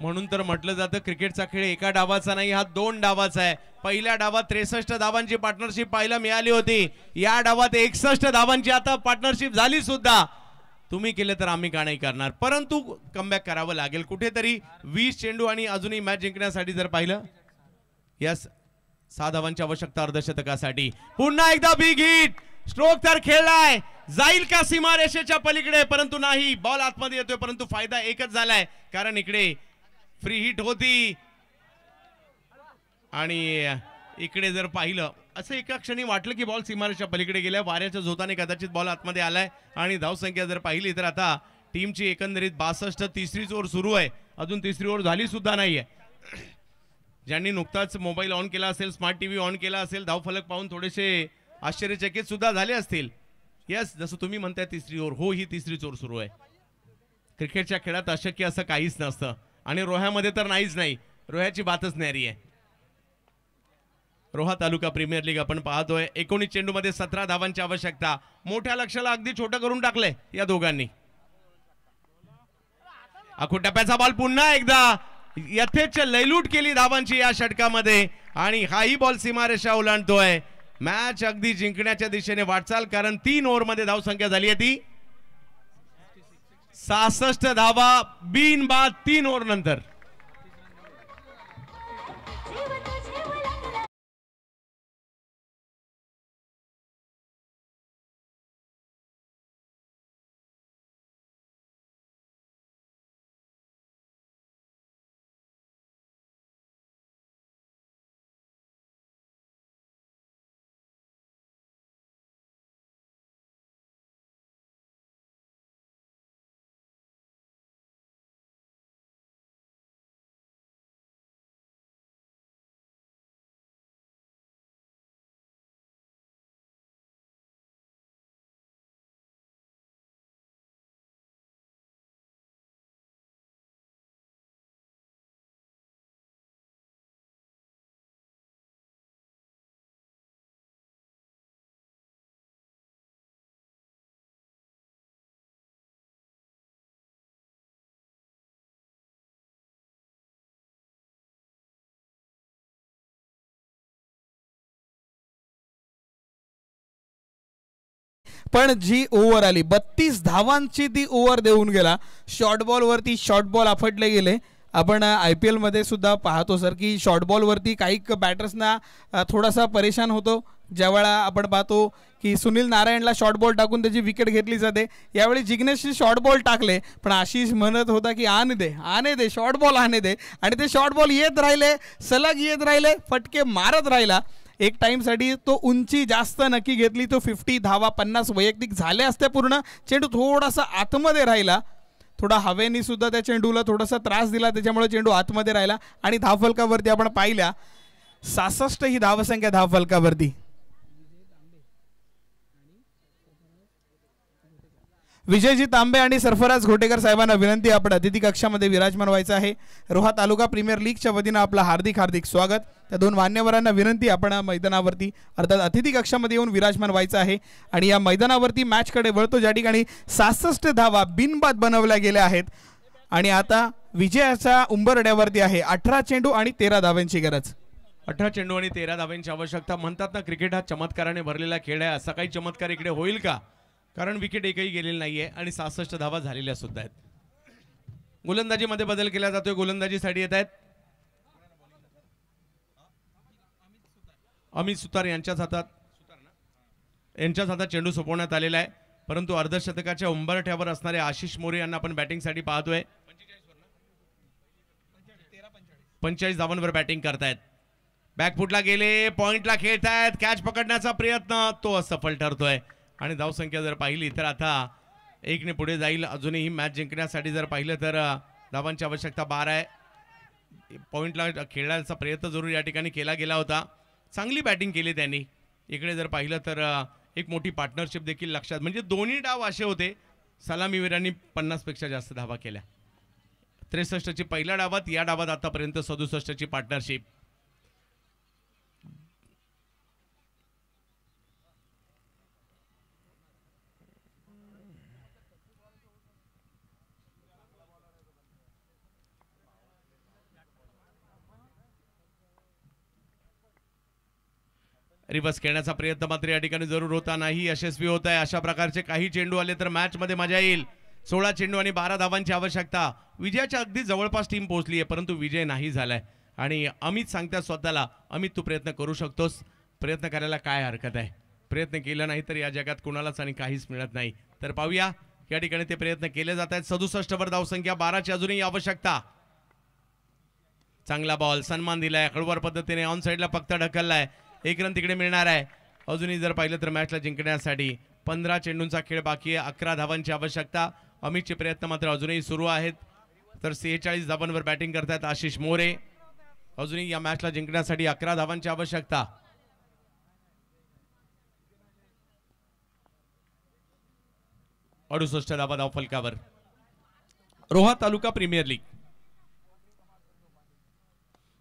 म्हणून तर म्हटलं जातं क्रिकेटचा खेळ एका डावाचा नाही, हा 2 डावाचा आहे. पहिल्या डावात 63 धावांची पार्टनरशिप पाहायला मिळाली होती. या डावात 61 धावांची आता पार्टनरशिप झाली सुद्धा. तुम्ही केले तर आम्ही का नाही करणार, परंतु कमबॅक करावं लागेल कुठेतरी. 20 चेंडू आणि अजूनही मॅच जिंकण्यासाठी जर पाहिलं, यस 6 धावांची आवश्यकता अर्धशतकासाठी. पुन्हा एकदा बिग हिट. स्ट्रोक तर खेळलाय, जाईल का सीमारेषेच्या पलीकडे, परंतु नाही. बॉल आतमध्ये येतोय परंतु फायदा एकच झालाय कारण इकडे फ्री हिट होती आणि इकडे जर पाहिलं असं एका क्षणी वाटलं की बॉल सीमारेषा पलीकडे गेलाय, वाऱ्याच्या झोताने कदाचित बॉल आतमध्ये आलाय आणि धावसंख्या जर पाहिली तर आता टीमची एकंदरीत 62, तिसरीच ओव्हर सुरू आहे, अजून तिसरी ओव्हर झाली सुद्धा नाहीये. ज्यांनी नुकताच मोबाईल ऑन केला असेल, स्मार्ट टीव्ही ऑन केला असेल, धावफलक पाहून थोडेसे आश्चर्यचकित सुद्धा झाले असतील. यस, जसं तुम्ही म्हणताय तिसरी ओव्हर, हो ही तिसरीच ओव्हर सुरू आहे. क्रिकेटच्या खेळात अशक्य असं काहीच नसतं आणि रोह्यामध्ये तर नाहीच नाही, रोह्याची बातच न्यारी आहे. रोहा तालुका प्रीमियर लीग आपण पाहतोय. 19 चेंडूमध्ये 17 धावांची आवश्यकता. मोठ्या लक्ष्याला अगदी छोटं करून टाकलंय या दोघांनी. आखू टप्प्याचा बॉल पुन्हा एकदा यथेच लयलूट केली धावांची या षटकामध्ये आणि हाही बॉल सीमारेषा ओलांडतोय. मॅच अगदी जिंकण्याच्या दिशेने वाटचाल, कारण 3 ओव्हरमध्ये धावसंख्या झाली आहे ती 66 धावा बिनबाद 3 ओव्हर नंतर. पण जी ओव्हर आली 32 धावांची ती ओव्हर देऊन गेला. शॉर्ट बॉल वरती शॉर्ट बॉल आपटले गेले. आपण IPL मध्ये सुद्धा पाहतो सर की शॉर्ट बॉल वरती काही बॅटर्सना थोडासा परेशान होतो. ज्यावेळा आपण पाहतो की सुनील नारायणला शॉर्ट बॉल टाकून त्याची विकेट घेतली जाते. यावेळी जिग्नेशने शॉर्ट बॉल टाकले, पण आशिष म्हणत होता की आने दे शॉर्ट बॉल आने दे, आणि ते शॉर्ट बॉल येत राहिले, सलग येत राहिले, फटके मारत राहिला. एक टाईमसाठी तो उंची जास्त नक्की घेतली, तो 50 धावा 50 वैयक्तिक झाले असते पूर्ण. चेंडू थोडासा आतमध्ये राहिला, थोडा हवेनी सुद्धा त्या चेंडूला थोडासा त्रास दिला, त्याच्यामुळे चेंडू आतमध्ये राहिला आणि धावफलकावरती आपण पाहिल्या 66 ही धावसंख्या धावफलकावरती. विजयजी तांबे आणि सरफराज घोटेकर साहेबांना विनंती, आपण अतिथी कक्षामध्ये विराजमान व्हायचं आहे. रोहा तालुका प्रीमियर लीगच्या वतीनं आपलं हार्दिक हार्दिक स्वागत. त्या दोन मान्यवरांना विनंती, आपण मैदानावरती अर्थात अतिथी कक्षामध्ये येऊन विराजमान व्हायचं आहे. आणि या मैदानावरती मॅचकडे वळतो, ज्या ठिकाणी 66 धावा बिनबाद बनवल्या गेल्या आहेत आणि आता विजयाच्या उंबरड्यावरती आहे. 18 चेंडू आणि 13 धावांची गरज. 18 चेंडू आणि 13 धावांची आवश्यकता. म्हणतात ना, क्रिकेट हा चमत्काराने भरलेला खेळ आहे. असा काही चमत्कार इकडे होईल का? कारण विकेट एकही गेलेली नाहीये आणि 66 धावा झालेल्या सुद्धा आहेत. गोलंदाजीमध्ये बदल केला जातोय. गोलंदाजीसाठी येत आहेत अमित सुतार यांच्याच हातात चेंडू सोपवण्यात आलेला आहे. परंतु अर्धशतकाच्या उंबरठ्यावर असणारे आशिष मोरे यांना आपण बॅटिंगसाठी पाहतोय. 45 धावांवर बॅटिंग करतायत. बॅकफुटला गेले, पॉइंटला खेळतायत, कॅच पकडण्याचा प्रयत्न तो असफल ठरतोय आणि धावसंख्या जर पाहिली तर आता 1 ने पुढे जाईल. अजूनही मॅच जिंकण्यासाठी जर पाहिलं तर धावांची आवश्यकता 12 आहे. पॉइंटला खेळण्याचा प्रयत्न जरूर या ठिकाणी केला गेला होता. चांगली बॅटिंग केली त्यांनी. इकडे जर पाहिलं तर एक मोठी पार्टनरशिप देखील लक्षात, म्हणजे दोन्ही डाव असे होते सलामीवीरांनी 50 पेक्षा जास्त धावा केल्या. 63 ची पहिल्या डावात, या डावात आतापर्यंत 67 ची पार्टनरशिप. रिवर्स खेळण्याचा प्रयत्न मात्र या ठिकाणी जरूर होता, नाही यशस्वी होत आहे. अशा प्रकारचे काही चेंडू आले तर मॅच मध्ये मजा येईल. 16 चेंडू आणि 12 धावांची आवश्यकता. विजयाच्या अगदी जवळपास टीम पोहोचली आहे, परंतु विजय नाही झालाय. आणि अमित सांगतात स्वतःला, अमित तू प्रयत्न करू शकतोस, प्रयत्न करायला काय हरकत आहे. प्रयत्न केला नाही तर या जगात कुणालाच आणि काहीच मिळत नाही. तर पाहूया, या ठिकाणी ते प्रयत्न केले जात आहेत. 67 वर धावसंख्या, 12 ची अजूनही आवश्यकता. चांगला बॉल, सन्मान दिलाय, हळूवार पद्धतीने ऑन साइडला फक्त ढकललाय. 1 रन तिकडे मिळणार आहे. अजूनही जर पाहिलं तर मॅचला जिंकण्यासाठी 15 चेंडूंचा खेळ बाकी आहे. 11 धावांची आवश्यकता. अमितचे प्रयत्न मात्र अजूनही सुरू आहेत. तर 46 धावांवर बॅटिंग करतात आशिष मोरे. अजूनही या मॅचला जिंकण्यासाठी 11 धावांची आवश्यकता. अडुसष्ट धावा धावफलकावर. रोहा तालुका प्रीमियर लीग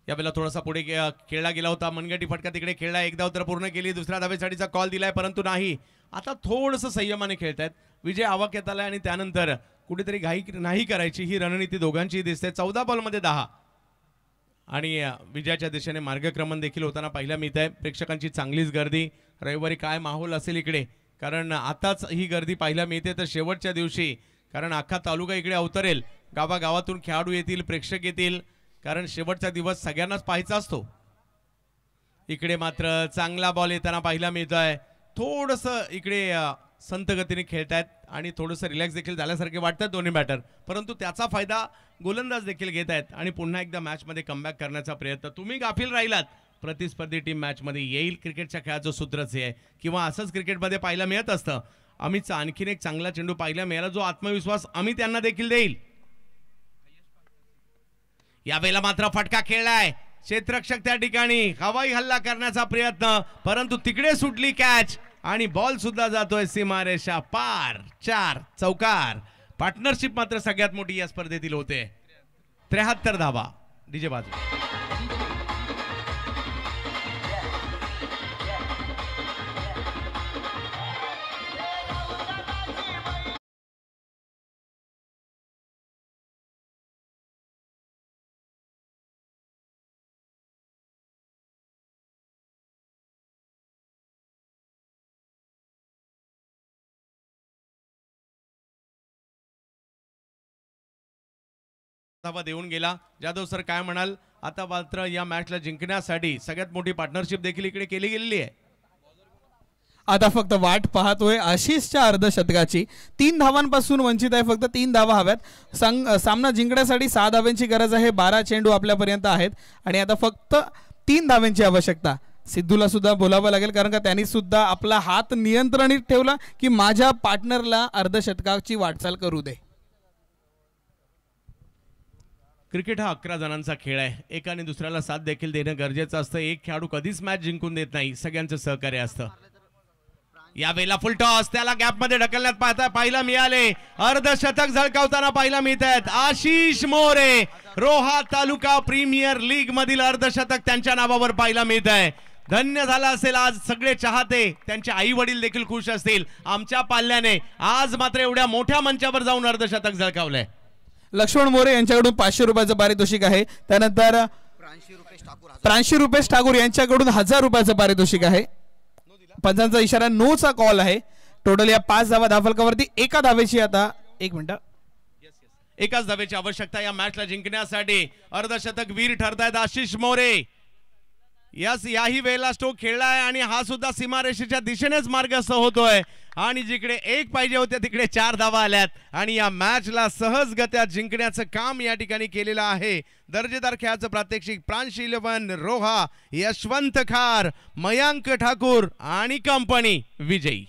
यावेळेला थोडासा पुढे खेळला गेला होता. मनगटी फटका तिकडे खेळला. एक धाव तर पूर्ण केली. दुसऱ्या धावेसाठीचा कॉल दिलाय परंतु नाही. आता थोडंसं संयमाने खेळतायत. विजय आवाक्यात आलाय आणि त्यानंतर कुठेतरी घाई नाही करायची ही रणनीती दोघांची दिसते. 14 बॉलमध्ये 10 आणि विजयाच्या दिशेने मार्गक्रमण देखील होताना पाहायला मिळत आहे. प्रेक्षकांची चांगलीच गर्दी. रविवारी काय माहोल असेल इकडे, कारण आताच ही गर्दी पाहायला मिळते तर शेवटच्या दिवशी, कारण अख्खा तालुका इकडे अवतरेल. गावागावातून खेळाडू येतील, प्रेक्षक येतील, कारण शेवटचा दिवस सगळ्यांनाच पाहायचा असतो. इकडे मात्र चांगला बॉल येताना पाहायला मिळतोय. थोडंसं इकडे संत गतीने खेळतायत आणि थोडंसं रिलॅक्स देखील झाल्यासारखे वाटतात दोन्ही बॅटर, परंतु त्याचा फायदा गोलंदाज देखील घेत आहेत आणि पुन्हा एकदा मॅचमध्ये कमबॅक करण्याचा प्रयत्न. तुम्ही गाफील राहिलात, प्रतिस्पर्धी टीम मॅचमध्ये येईल. क्रिकेटच्या खेळाचं सूत्रच आहे किंवा असंच क्रिकेटमध्ये पाहायला मिळत असतं. अमितचा आणखीन एक चांगला चेंडू पाहायला मिळाला, जो आत्मविश्वास अमित यांना देखील देईल. यावेळेला मात्र फटका खेळलाय. क्षेत्ररक्षक त्या ठिकाणी हवाई हल्ला करण्याचा प्रयत्न, परंतु तिकडे सुटली कॅच आणि बॉल सुद्धा जातोय सीमारेषा पार. 4 चौकार. पार्टनरशिप मात्र सगळ्यात मोठी या स्पर्धेतील होते. 73 धावा. डीजे बाजू. धावा देऊन गेला. जाधव सर काय म्हणाल? आता मात्र या मॅचला जिंकण्यासाठी सगळ्यात मोठी पार्टनरशिप देखील इकडे केली गेलेली आहे. आता फक्त वाट पाहतोय आशिषच्या अर्धशतकाची. 3 धावांपासून वंचित आहे. फक्त 3 धावा हव्यात. सामना जिंकण्यासाठी 6 धावांची गरज आहे. 12 चेंडू आपल्यापर्यंत आहेत आणि आता फक्त 3 धावांची आवश्यकता. सिद्धूला सुद्धा बोलावं लागेल, कारण का त्यांनी सुद्धा आपला हात नियंत्रणात ठेवला की माझ्या पार्टनरला अर्धशतकाची वाटचाल करू दे. क्रिकेट हा 11 जणांचा खेळ आहे. एकाने दुसऱ्याला साथ देखील देणं गरजेचं असतं. एक खेळाडू कधीच मॅच जिंकून देत नाही, सगळ्यांचं सहकार्य असतं. यावेळेला फुल टॉस, त्याला गॅप मध्ये ढकलण्यात पाहायला मिळाले. अर्धशतक झळकावताना पाहायला मिळत आहेत आशिष मोरे. रोहा तालुका प्रीमियर लीग मधील अर्धशतक त्यांच्या नावावर पाहायला मिळत आहे. धन्य झाला असेल आज सगळे चाहते, त्यांचे आई वडील देखील खुश असतील. आमच्या पाल्याने आज मात्र एवढ्या मोठ्या मंचावर जाऊन अर्धशतक झळकावलंय. लक्ष्मण मोरे यांच्याकडून 500 रुपयाचं पारितोषिक आहे. त्यानंतर प्रांशी रुपेश ठाकूर यांच्याकडून 1000 रुपयाचं पारितोषिक आहे. पंचांचा इशारा नोचा कॉल आहे. टोटल या 5 धावा धावफलकावरती. एका धावेची आता 1 मिनिट एकाच धावेची आवश्यकता या मॅचला जिंकण्यासाठी. अर्धशतक वीर ठरतायत आशिष मोरे. याही वेळेला स्ट्रोक खेळलाय आणि हा सुद्धा सीमारेषेच्या दिशेनेच मार्गस्थ होतोय आणि जिकडे 1 पाहिजे होते तिकडे 4 धावा आल्यात आणि या मॅचला सहजगत्या जिंकण्याचं काम या ठिकाणी केलेलं आहे. दर्जेदार खेळाचं प्रात्यक्षिक प्रांश 11 रोहा, यशवंत खार, मयांक ठाकूर आणि कंपनी विजयी.